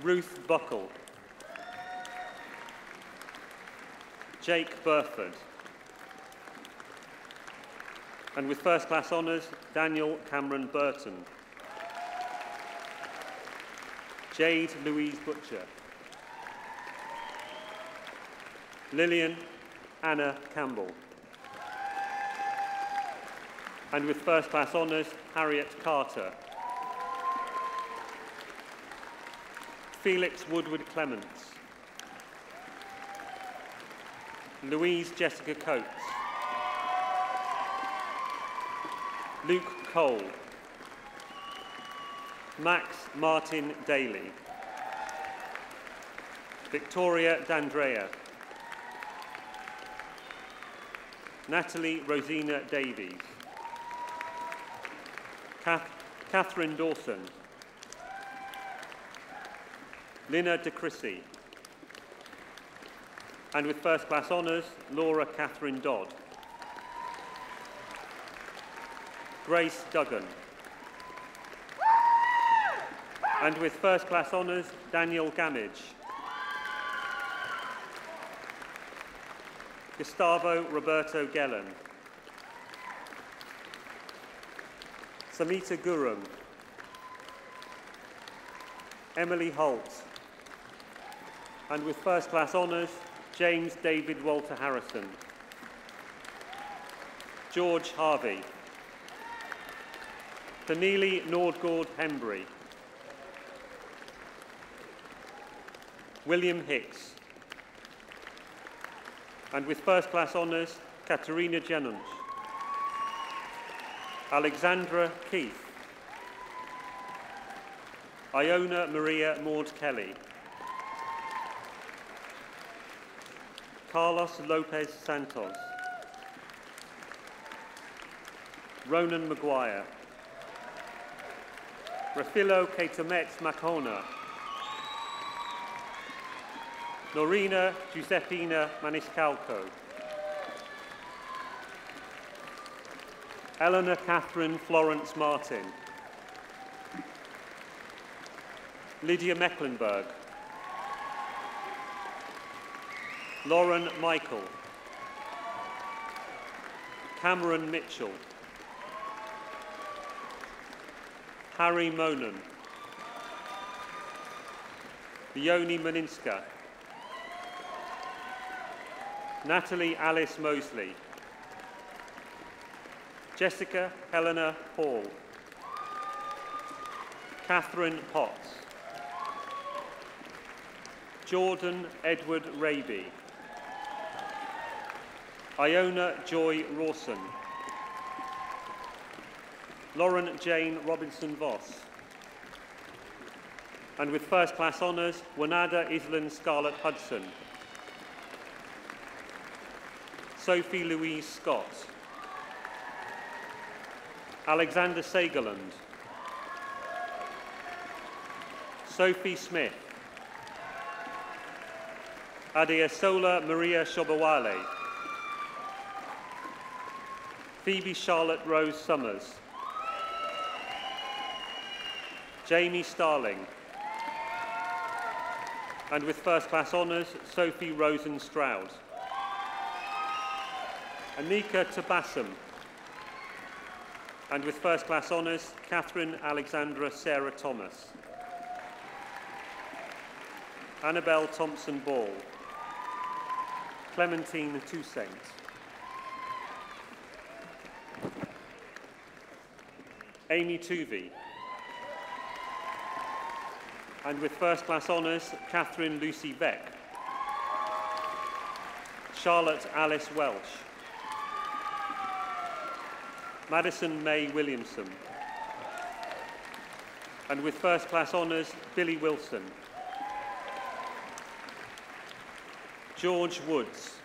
Speaker 11: Ruth Buckle. Jake Burford. And with first class honours, Daniel Cameron Burton. Jade Louise Butcher. Lillian Anna Campbell. And with first class honours, Harriet Carter. Felix Woodward Clements. Louise Jessica Coates. Luke Cole. Max Martin Daly. Victoria D'Andrea. Natalie Rosina Davies. Catherine Dawson. Lina De Crissy. And with first class honours, Laura Catherine Dodd. Grace Duggan. And with first class honours, Daniel Gamage. Gustavo Roberto Gellan. Samita Gurum. Emily Holt. And with first class honours, James David Walter Harrison. George Harvey. Cornelie Nordgaard Hembry. William Hicks. And with first class honours, Katerina Jennant. Alexandra Keith. Iona Maria Maud Kelly. Carlos Lopez Santos. Ronan Maguire. Rafilo Keitomet Makona. Norina Giuseppina Maniscalco. Eleanor Catherine Florence Martin. Lydia Mecklenburg. Lauren Michael. Cameron Mitchell. Harry Monan. Leonie Maninska. Natalie Alice Mosley. Jessica Helena Hall. Catherine Potts. Jordan Edward Raby. Iona Joy Rawson. Lauren Jane Robinson Voss. And with first class honours, Wanada Island Scarlett Hudson. Sophie Louise Scott. Alexander Sagerland. Sophie Smith. Adeosola Maria Shobawale. Phoebe Charlotte Rose Summers. Jamie Starling. And with first class honours, Sophie Rosen Stroud. Anika Tabassum. And with first class honours, Catherine Alexandra Sarah Thomas. Annabelle Thompson Ball. Clementine Toussaint. Amy Tuvey. And with first class honours, Catherine Lucy Beck. Charlotte Alice Welsh. Madison May Williamson. And with first class honours, Billy Wilson. George Woods.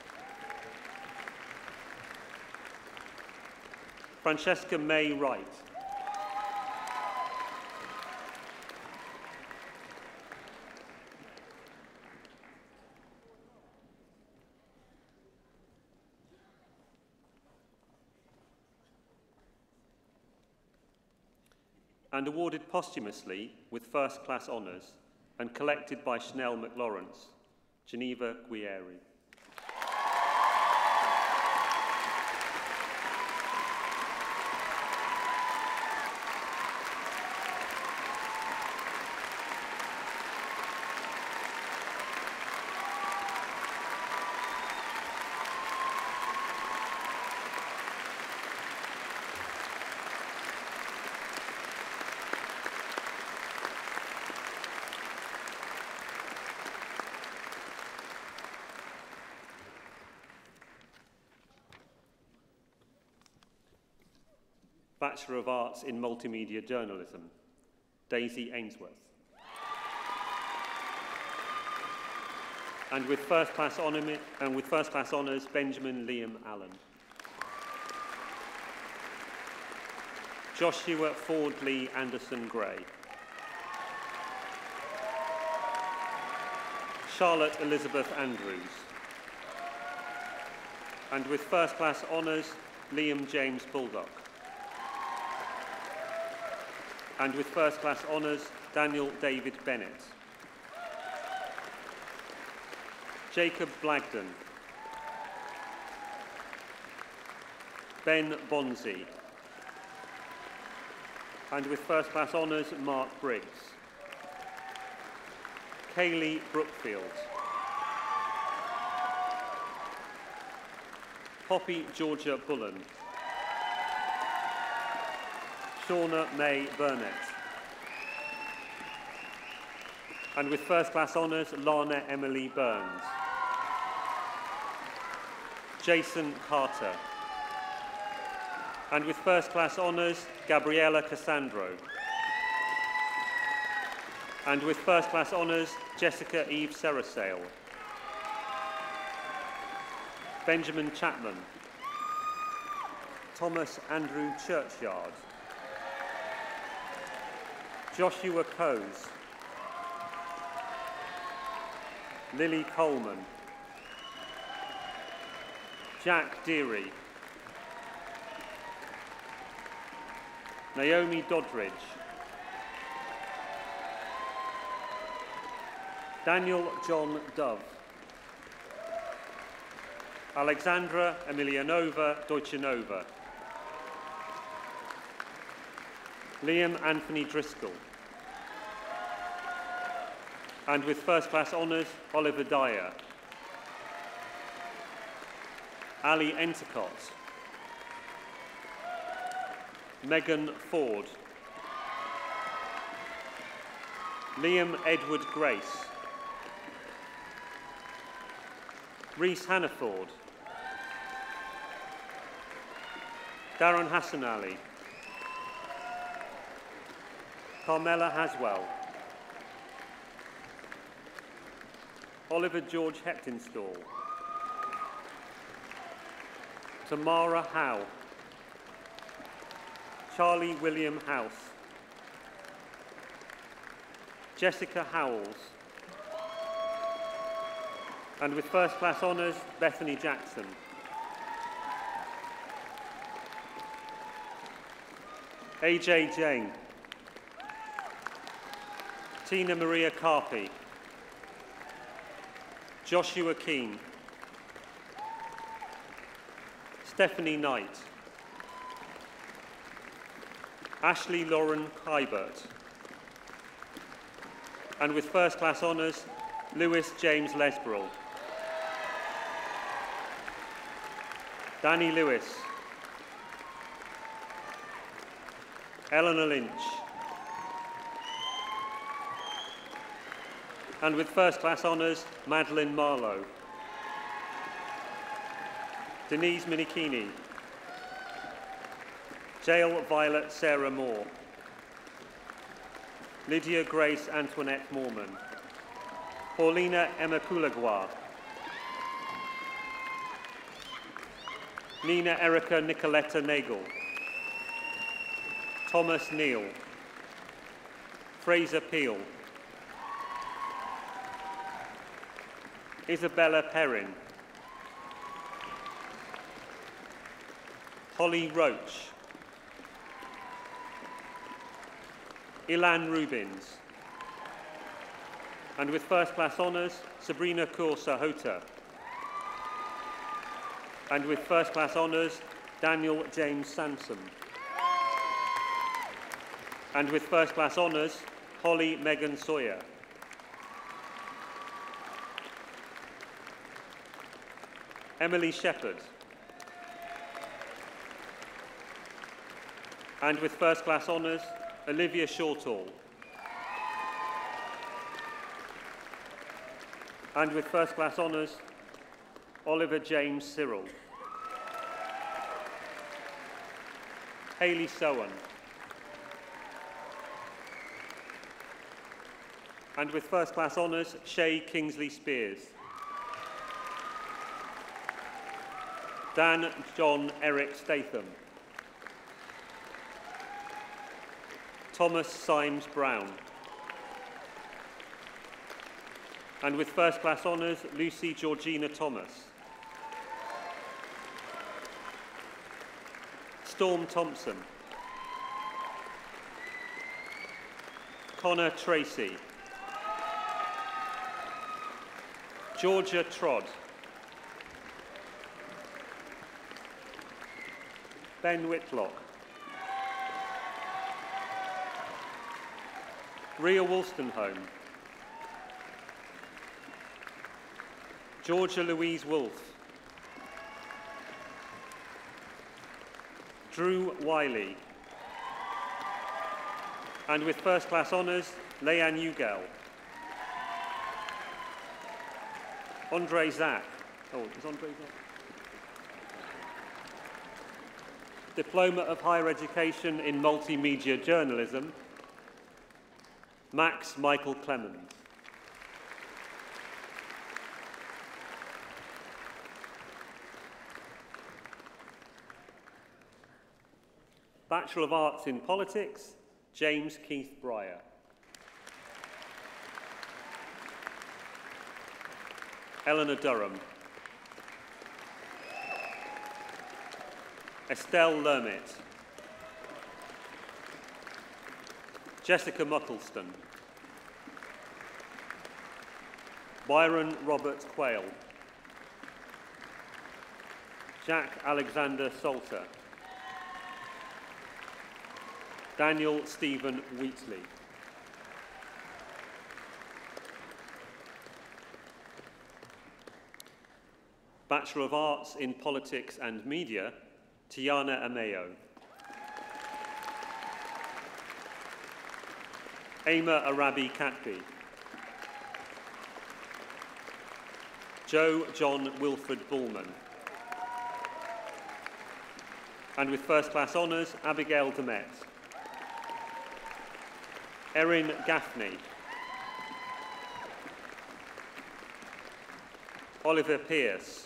Speaker 11: Francesca May Wright. And awarded posthumously with first class honours and collected by Chanel McLawrence, Geneva Guieri. Bachelor of Arts in Multimedia Journalism, Daisy Ainsworth. And with first class honours, Benjamin Liam Allen. Joshua Ford Lee Anderson Gray. Charlotte Elizabeth Andrews. And with first class honours, Liam James Bulldog. And with first class honours, Daniel David Bennett. Jacob Blagden. Ben Bonzi. And with first class honours, Mark Briggs. Kaylee Brookfield. Poppy Georgia Bullen. Shauna May Burnett. And with first class honours, Lana Emily Burns. Jason Carter. And with first class honours, Gabriella Cassandro. And with first class honours, Jessica Eve Serasale. Benjamin Chapman. Thomas Andrew Churchyard. Joshua Coase. Lily Coleman, Jack Deary, Naomi Doddridge, Daniel John Dove, Alexandra Emilianova Deutschanova, Liam Anthony Driscoll, and with first class honours, Oliver Dyer, Ali Entercott, Megan Ford, Liam Edward Grace, Rhys Hannaford, Darren Hassan Ali, Carmela Haswell, Oliver George Heptinstall, Tamara Howe, Charlie William House, Jessica Howells, and with first class honours, Bethany Jackson. AJ Jane, Tina Maria Carpi, Joshua Keane, Stephanie Knight, Ashley Lauren Hybert, and with first class honours, Lewis James Lesbrell, Danny Lewis, Eleanor Lynch, and with first class honours, Madeline Marlowe, Denise Minikini, Jael Violet Sarah Moore, Lydia Grace Antoinette Morman, Paulina Emma Kulagwa, Nina Erica Nicoletta Nagel, Thomas Neal, Fraser Peel, Isabella Perrin, Holly Roach, Ilan Rubins, and with first class honours, Sabrina Kursa Hota, and with first class honours, Daniel James Sansom, and with first class honours, Holly Megan Sawyer, Emily Shepherd, and with first class honours, Olivia Shortall, and with first class honours, Oliver James Cyril, Hayley Sowan, and with first class honours, Shay Kingsley Spears, Dan John Eric Statham, Thomas Symes Brown, and with first class honours, Lucy Georgina Thomas, Storm Thompson, Connor Tracy, Georgia Trod, Ben Whitlock, Rhea Wolstenholme, Georgia Louise Wolfe, Drew Wiley, and with first class honours, Leanne Ugel, Andre Zach. Oh, is Andre Zach? Diploma of Higher Education in Multimedia Journalism, Max Michael Clemens. Bachelor of Arts in Politics, James Keith Breyer. Eleanor Durham. Estelle Lermit. Jessica Muckleston. Byron Robert Quayle. Jack Alexander Salter. Daniel Stephen Wheatley. Bachelor of Arts in Politics and Media, Tiana Amayo. Ama Arabi Katbi. Joe John Wilfred Bullman. And with first class honours, Abigail Demet. Erin Gaffney. Oliver Pearce.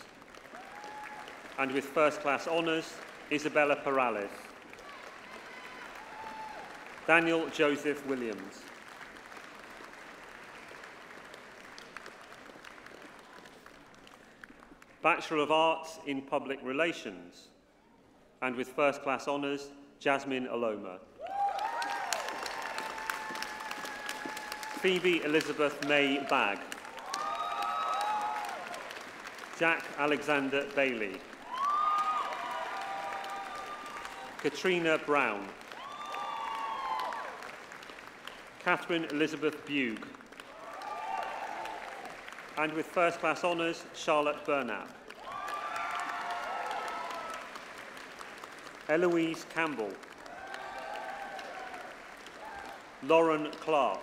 Speaker 11: And with first class honours, Isabella Perales. Daniel Joseph Williams. Bachelor of Arts in Public Relations, and with first class honours, Jasmine Aloma. Phoebe Elizabeth May Bagg. Jack Alexander Bailey. Katrina Brown. Catherine Elizabeth Bugh. And with first class honours, Charlotte Burnap. Eloise Campbell. Lauren Clark.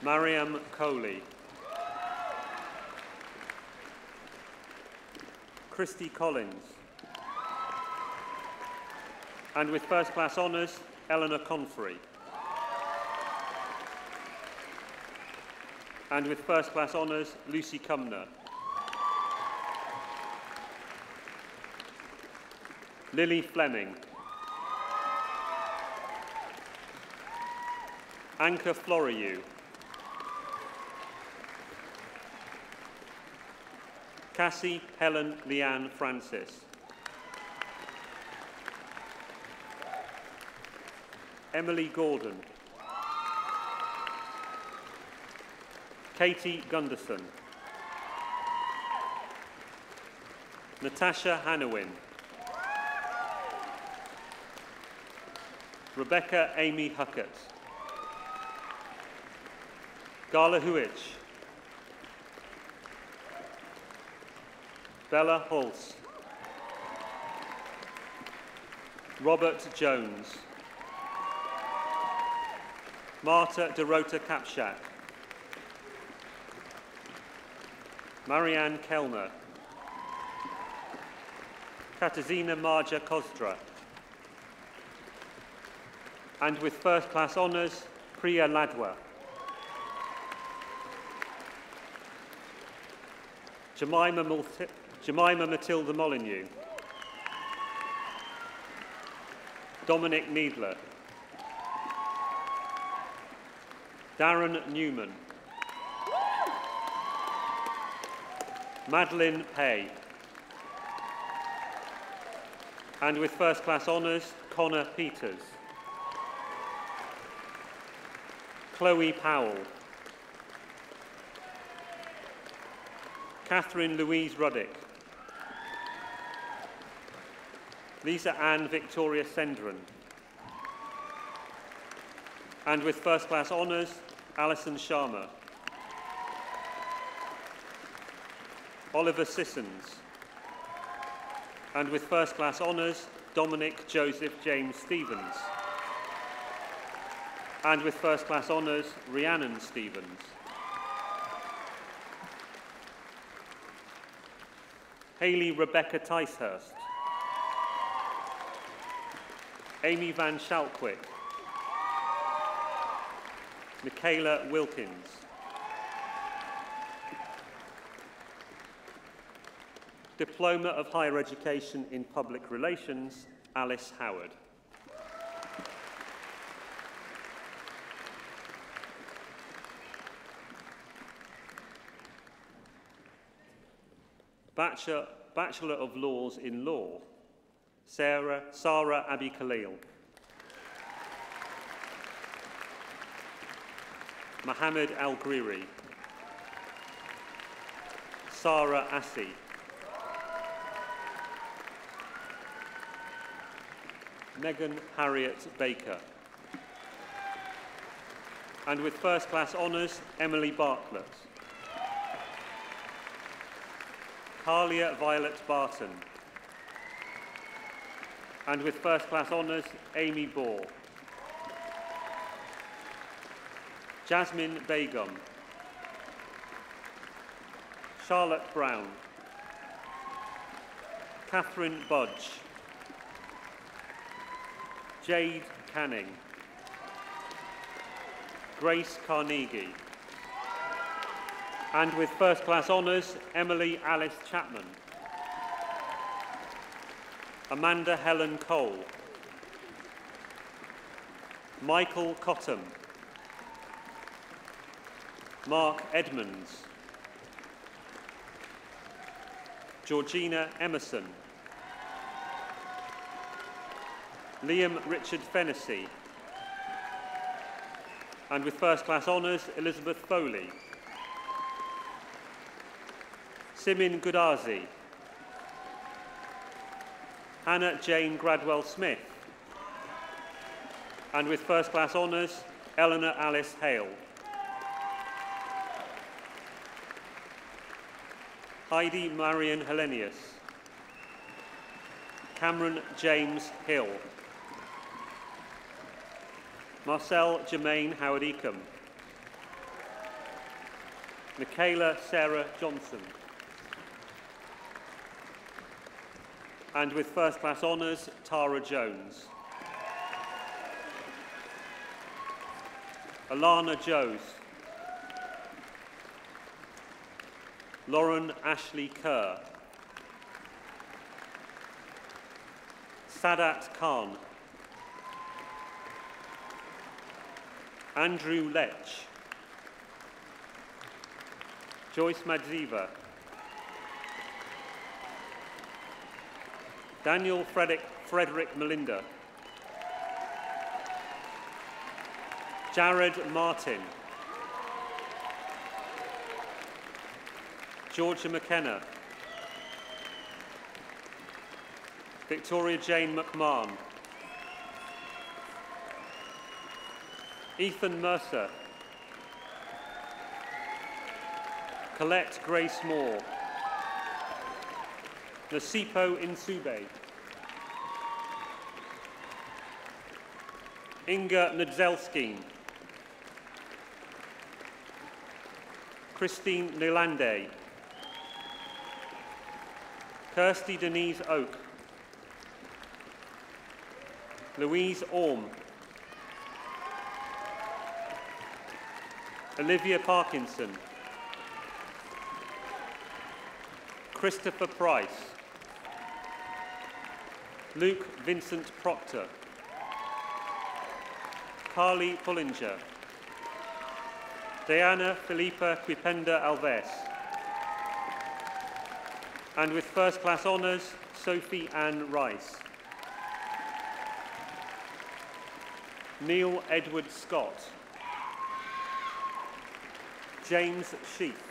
Speaker 11: Mariam Coley. Christy Collins. And with first class honours, Eleanor Confery. And with first class honours, Lucy Cumner. Lily Fleming. Anka Floriou. Cassie Helen Leanne Francis. Emily Gordon. Katie Gunderson. Natasha Hanawin. Rebecca Amy Huckett. Gala Huich. Bella Hulse. Robert Jones. Marta Dorota Kapshak. Marianne Kellner. Katarzyna Marja Kozdra. And with first class honours, Priya Ladwa. Jemima Matilda Molyneux. Dominic Needler. Darren Newman. Madeline Pay. And with first class honours, Connor Peters. Chloe Powell. Catherine Louise Ruddick. Lisa Ann Victoria Sendron. And with first class honours, Alison Sharma. Oliver Sissons. And with first class honours, Dominic Joseph James Stevens. And with first class honours, Rhiannon Stevens. Hayley Rebecca Ticehurst. Amy Van Schalkwick. Michaela Wilkins. Diploma of Higher Education in Public Relations, Alice Howard. Bachelor of Laws in Law, Sarah Abi Khalil. Mohammed Al-Griri. Sarah Assi. Megan Harriet Baker. And with first class honours, Emily Bartlett. Carlia Violet Barton. And with first class honours, Amy Ball. Jasmine Begum. Charlotte Brown. Catherine Budge. Jade Canning. Grace Carnegie. And with first class honours, Emily Alice Chapman. Amanda Helen Cole. Michael Cottam. Mark Edmonds. Georgina Emerson. Liam Richard Fennessy. And with first class honours, Elizabeth Foley. Simin Gudazi. Hannah Jane Gradwell Smith. And with first class honours, Eleanor Alice Hale. Heidi Marion Hellenius. Cameron James Hill. Marcel Jermaine Howard Eacombe. Michaela Sarah Johnson. And with first class honours, Tara Jones. Alana Joes. Lauren Ashley Kerr. Sadat Khan. Andrew Lech. Joyce Madziva. Daniel Frederick Melinda. Jared Martin. Georgia McKenna. Victoria Jane McMahon. Ethan Mercer. Colette Grace Moore. Nasipo Insube. Inga Nadzelskin. Christine Nilande. Kirsty Denise Oak. Louise Orme. Olivia Parkinson. Christopher Price. Luke Vincent Proctor. Carly Pullinger. Diana Felipa Quipenda Alves. And with first class honours, Sophie Ann Rice. Neil Edward Scott. James Sheath.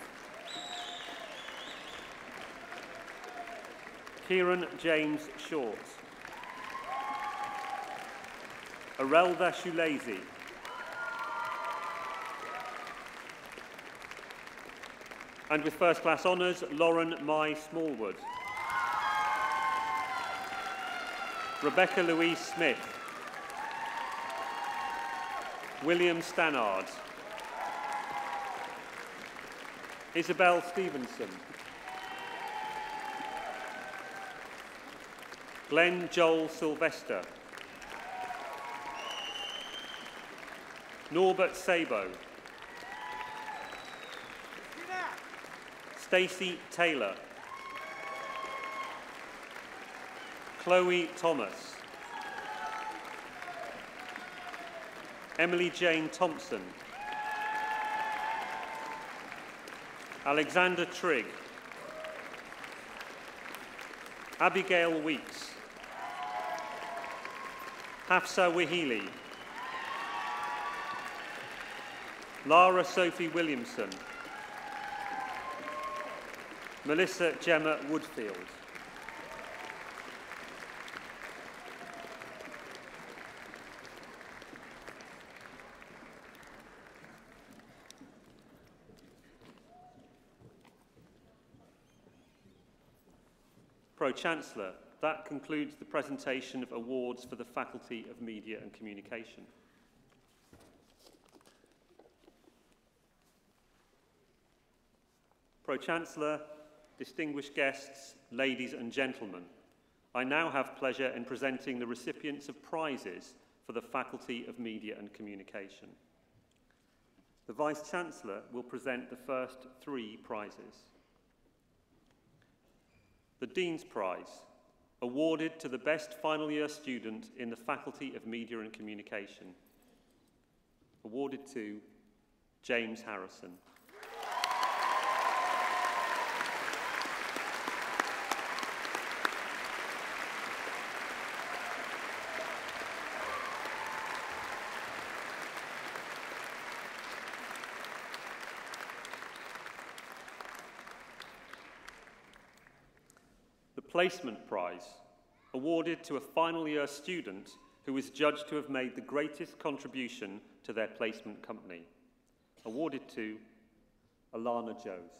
Speaker 11: Kieran James Short. Arelda Shulazy. And with first class honours, Lauren Mai Smallwood. Rebecca Louise Smith. William Stannard. Isabel Stevenson. Glenn Joel Sylvester. Norbert Sabo. Stacey Taylor. Chloe Thomas. Emily Jane Thompson. Alexander Trigg. Abigail Weeks, Hafsa Wahili, Lara Sophie Williamson, Melissa Gemma Woodfield, Pro-Chancellor, that concludes the presentation of awards for the Faculty of Media and Communication. Pro-Chancellor, distinguished guests, ladies and gentlemen, I now have pleasure in presenting the recipients of prizes for the Faculty of Media and Communication. The Vice-Chancellor will present the first 3 prizes. The Dean's Prize, awarded to the best final year student in the Faculty of Media and Communication. Awarded to James Harrison. Placement Prize, awarded to a final year student who is judged to have made the greatest contribution to their placement company. Awarded to Alana Joes.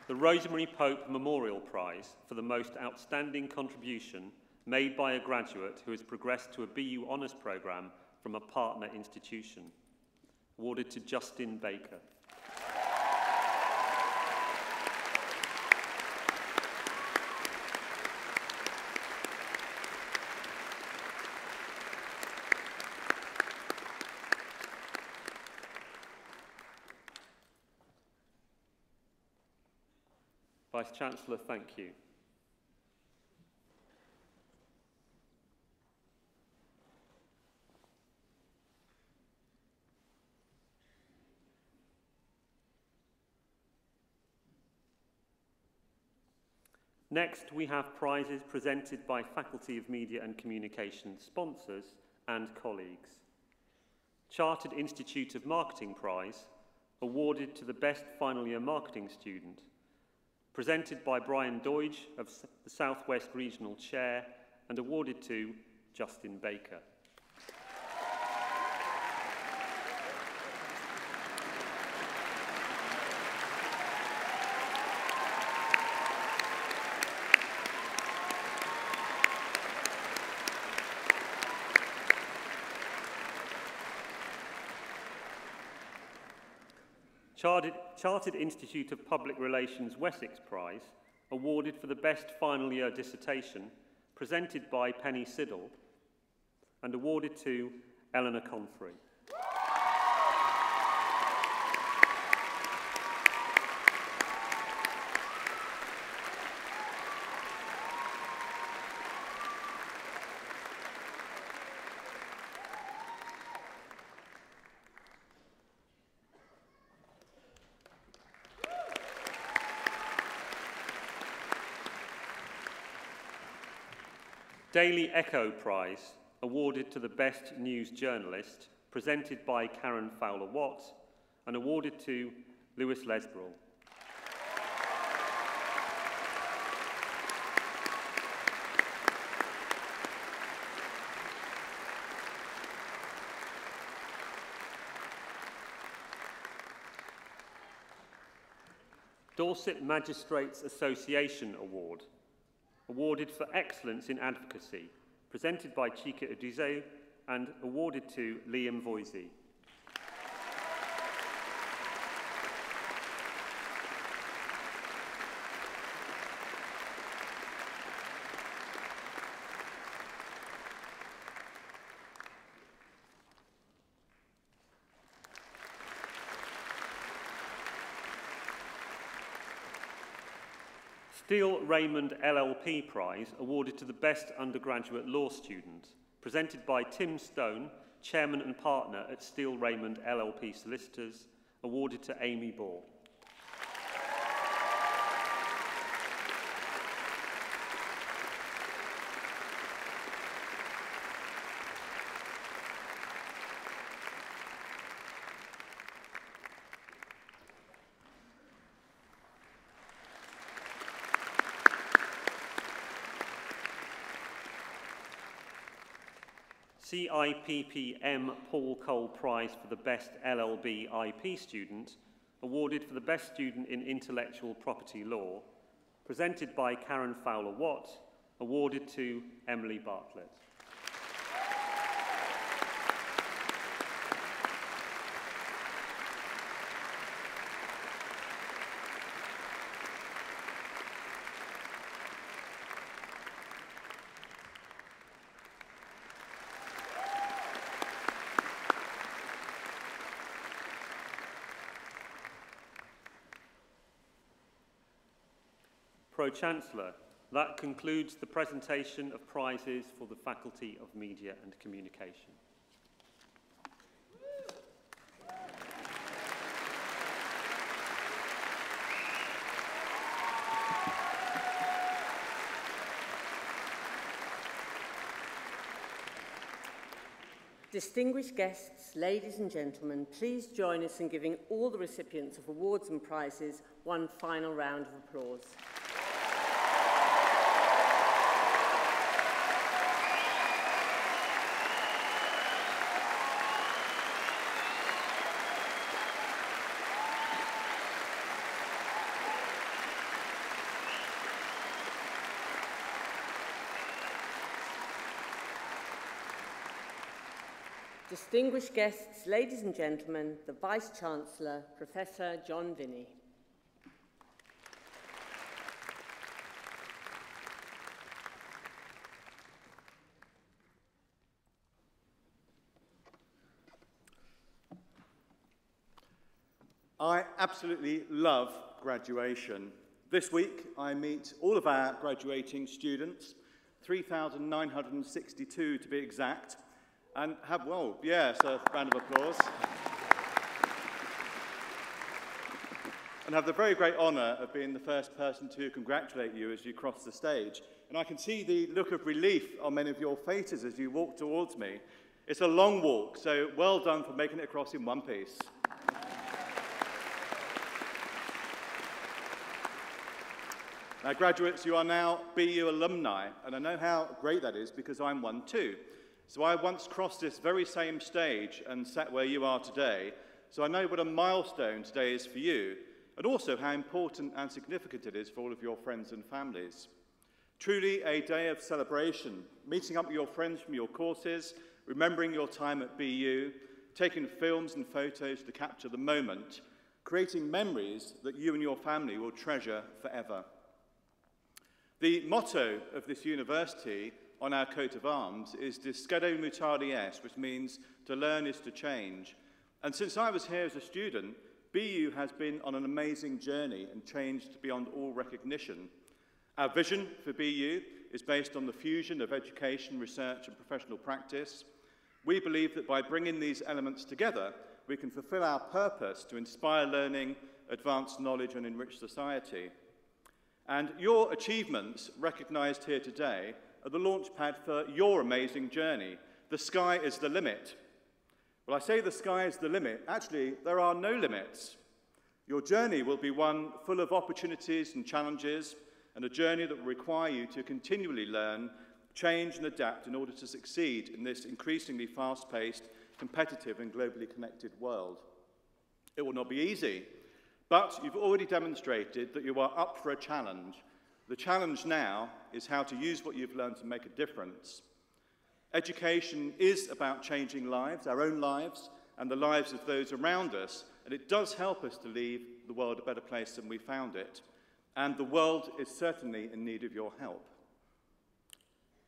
Speaker 11: The Rosemary Pope Memorial Prize for the most outstanding contribution made by a graduate who has progressed to a BU Honours programme from a partner institution. Awarded to Justin Baker. Vice-Chancellor, thank you. Next, we have prizes presented by Faculty of Media and Communication sponsors and colleagues. Chartered Institute of Marketing Prize, awarded to the best final year marketing student, presented by Brian Doidge of the South West Regional Chair and awarded to Justin Baker. Chartered Institute of Public Relations Wessex Prize, awarded for the best final year dissertation, presented by Penny Siddle and awarded to Eleanor Confrey. Daily Echo Prize, awarded to the Best News Journalist, presented by Karen Fowler-Watt and awarded to Lewis Lesbrall. Dorset Magistrates Association Award, awarded for excellence in advocacy, presented by Chika Uduzo and awarded to Liam Voisey. Steele Raymond LLP Prize, awarded to the best undergraduate law student, presented by Tim Stone, Chairman and Partner at Steele Raymond LLP Solicitors, awarded to Amy Ball. CIPPM Paul Cole Prize for the Best LLB IP Student, awarded for the Best Student in Intellectual Property Law, presented by Karen Fowler-Watt, awarded to Emily Bartlett. Pro-Chancellor, that concludes the presentation of prizes for the Faculty of Media and Communication.
Speaker 1: Distinguished guests, ladies and gentlemen, please join us in giving all the recipients of awards and prizes one final round of applause. Distinguished guests, ladies and gentlemen, the Vice-Chancellor, Professor John Vinney.
Speaker 12: I absolutely love graduation. This week I meet all of our graduating students, 3,962 to be exact, and have, well, yes, a round of applause. And have the very great honour of being the first person to congratulate you as you cross the stage. And I can see the look of relief on many of your faces as you walk towards me. It's a long walk, so well done for making it across in one piece. Now, graduates, you are now BU alumni, and I know how great that is because I'm one too. So I once crossed this very same stage and sat where you are today, so I know what a milestone today is for you, and also how important and significant it is for all of your friends and families. Truly a day of celebration, meeting up with your friends from your courses, remembering your time at BU, taking films and photos to capture the moment, creating memories that you and your family will treasure forever. The motto of this university on our coat of arms is Discedo Mutare Est, which means to learn is to change. And since I was here as a student, BU has been on an amazing journey and changed beyond all recognition. Our vision for BU is based on the fusion of education, research and professional practice. We believe that by bringing these elements together, we can fulfill our purpose to inspire learning, advance knowledge and enrich society. And your achievements recognised here today are the launchpad for your amazing journey. The sky is the limit. Well, I say the sky is the limit. Actually, there are no limits. Your journey will be one full of opportunities and challenges, and a journey that will require you to continually learn, change and adapt in order to succeed in this increasingly fast-paced, competitive and globally connected world. It will not be easy, but you've already demonstrated that you are up for a challenge. The challenge now is how to use what you've learned to make a difference. Education is about changing lives, our own lives, and the lives of those around us, and it does help us to leave the world a better place than we found it. And the world is certainly in need of your help.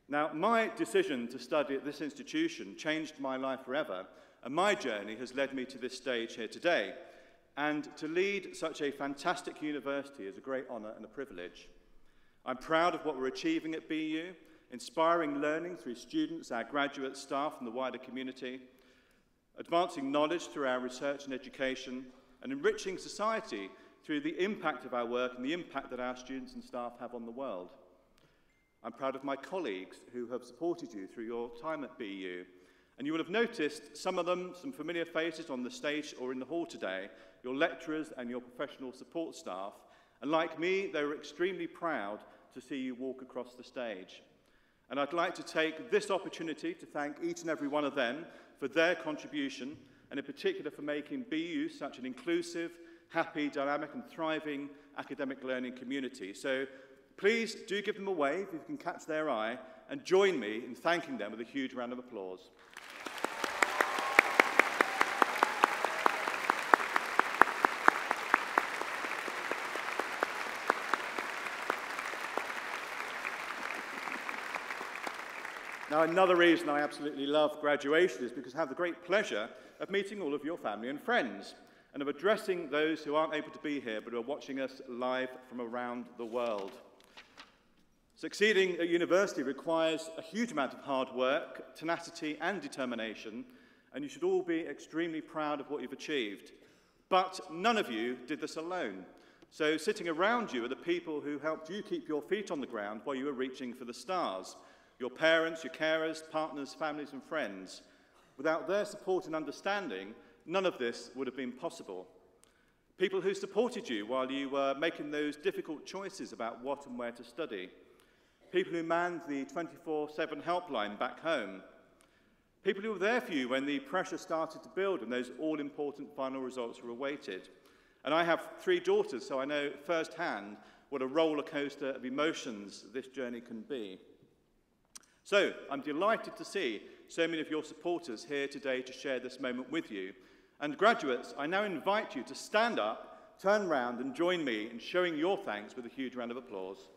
Speaker 12: Now, my decision to study at this institution changed my life forever, and my journey has led me to this stage here today. And to lead such a fantastic university is a great honour and a privilege. I'm proud of what we're achieving at BU, inspiring learning through students, our graduate staff and the wider community, advancing knowledge through our research and education, and enriching society through the impact of our work and the impact that our students and staff have on the world. I'm proud of my colleagues who have supported you through your time at BU. And you will have noticed some of them, some familiar faces on the stage or in the hall today, your lecturers and your professional support staff. And like me, they were extremely proud to see you walk across the stage. And I'd like to take this opportunity to thank each and every one of them for their contribution, and in particular for making BU such an inclusive, happy, dynamic and thriving academic learning community. So please do give them a wave if you can catch their eye, and join me in thanking them with a huge round of applause. Now, another reason I absolutely love graduation is because I have the great pleasure of meeting all of your family and friends, and of addressing those who aren't able to be here but are watching us live from around the world. Succeeding at university requires a huge amount of hard work, tenacity and determination, and you should all be extremely proud of what you've achieved. But none of you did this alone. So sitting around you are the people who helped you keep your feet on the ground while you were reaching for the stars. Your parents, your carers, partners, families and friends. Without their support and understanding, none of this would have been possible. People who supported you while you were making those difficult choices about what and where to study. People who manned the 24/7 helpline back home. People who were there for you when the pressure started to build and those all-important final results were awaited. And I have 3 daughters, so I know firsthand what a roller coaster of emotions this journey can be. So I'm delighted to see so many of your supporters here today to share this moment with you. And graduates, I now invite you to stand up, turn round and join me in showing your thanks with a huge round of applause.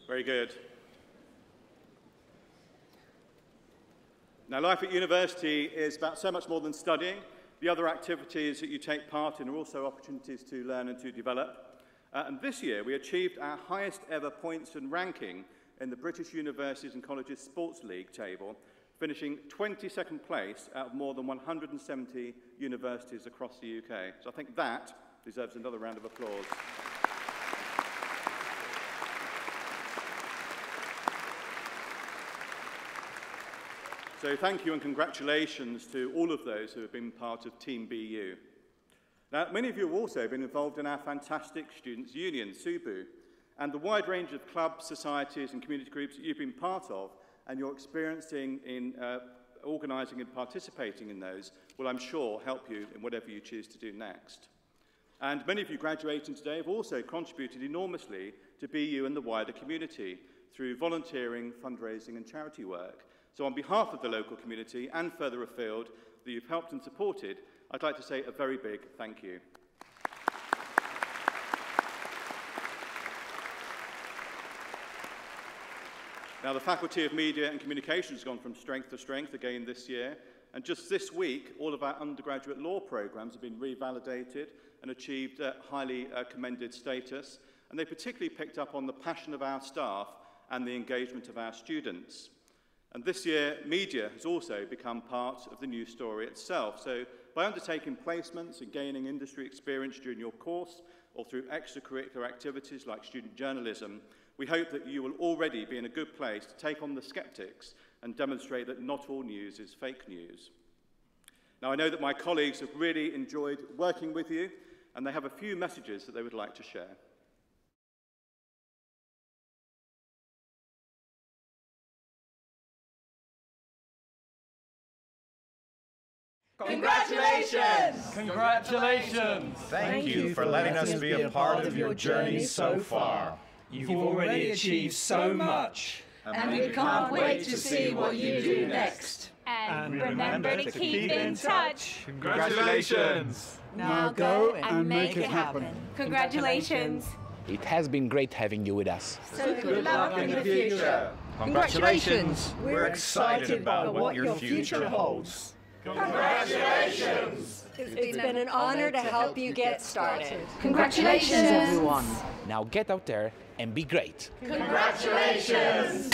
Speaker 12: Very good. Now, life at university is about so much more than studying. The other activities that you take part in are also opportunities to learn and to develop. And this year, we achieved our highest ever points and ranking in the British Universities and Colleges Sports League table, finishing 22nd place out of more than 170 universities across the UK. So I think that deserves another round of applause. So thank you and congratulations to all of those who have been part of Team BU. Now, many of you have also been involved in our fantastic Students' Union, SUBU, and the wide range of clubs, societies and community groups that you've been part of and you're experiencing in organising and participating in those will, I'm sure, help you in whatever you choose to do next. And many of you graduating today have also contributed enormously to BU and the wider community through volunteering, fundraising and charity work. So on behalf of the local community and further afield that you've helped and supported, I'd like to say a very big thank you. Now, the Faculty of Media and Communications has gone from strength to strength again this year, and just this week, all of our undergraduate law programs have been revalidated and achieved highly commended status, and they particularly picked up on the passion of our staff and the engagement of our students. And this year, media has also become part of the news story itself. So by undertaking placements and gaining industry experience during your course or through extracurricular activities like student journalism, we hope that you will already be in a good place to take on the skeptics and demonstrate that not all news is fake news. Now, I know that my colleagues have really enjoyed working with you, and they have a few messages that they would like to share.
Speaker 13: Congratulations!
Speaker 14: Congratulations!
Speaker 13: Thank you for letting us be a part of your journey so far.
Speaker 14: You've already achieved so much.
Speaker 13: And we can't wait to see what you do next.
Speaker 14: And remember to keep in touch.
Speaker 13: Congratulations!
Speaker 15: Now go and make it happen.
Speaker 16: Congratulations!
Speaker 17: It has been great having you with us.
Speaker 16: So good luck in the future.
Speaker 14: Congratulations! We're excited about what your future holds.
Speaker 16: Congratulations!
Speaker 15: It's been an honor to help you get started.
Speaker 16: Congratulations,
Speaker 15: everyone.
Speaker 17: Now get out there and be great.
Speaker 16: Congratulations!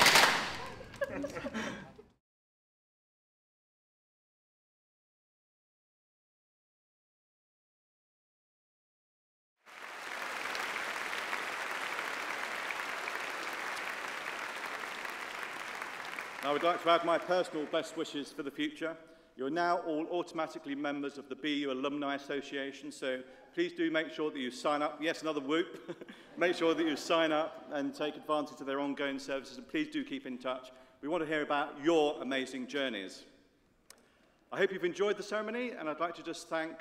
Speaker 12: I would like to add my personal best wishes for the future. You're now all automatically members of the BU Alumni Association, so please do make sure that you sign up. Yes, another whoop. Make sure that you sign up and take advantage of their ongoing services, and please do keep in touch. We want to hear about your amazing journeys. I hope you've enjoyed the ceremony, and I'd like to just thank,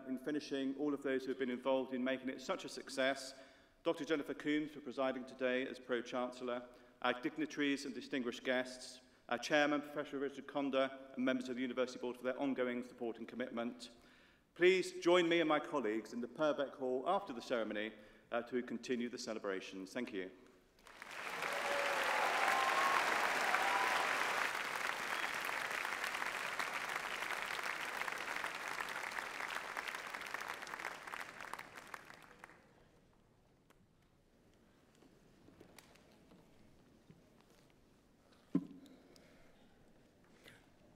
Speaker 12: in finishing, all of those who have been involved in making it such a success. Dr. Jennifer Coombs for presiding today as Pro-Chancellor, our dignitaries and distinguished guests, our Chairman, Professor Richard Conda, and members of the University Board for their ongoing support and commitment. Please join me and my colleagues in the Purbeck Hall after the ceremony to continue the celebrations. Thank you.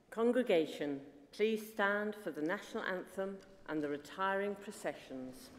Speaker 1: Congregation, please stand for the national anthem and the retiring processions.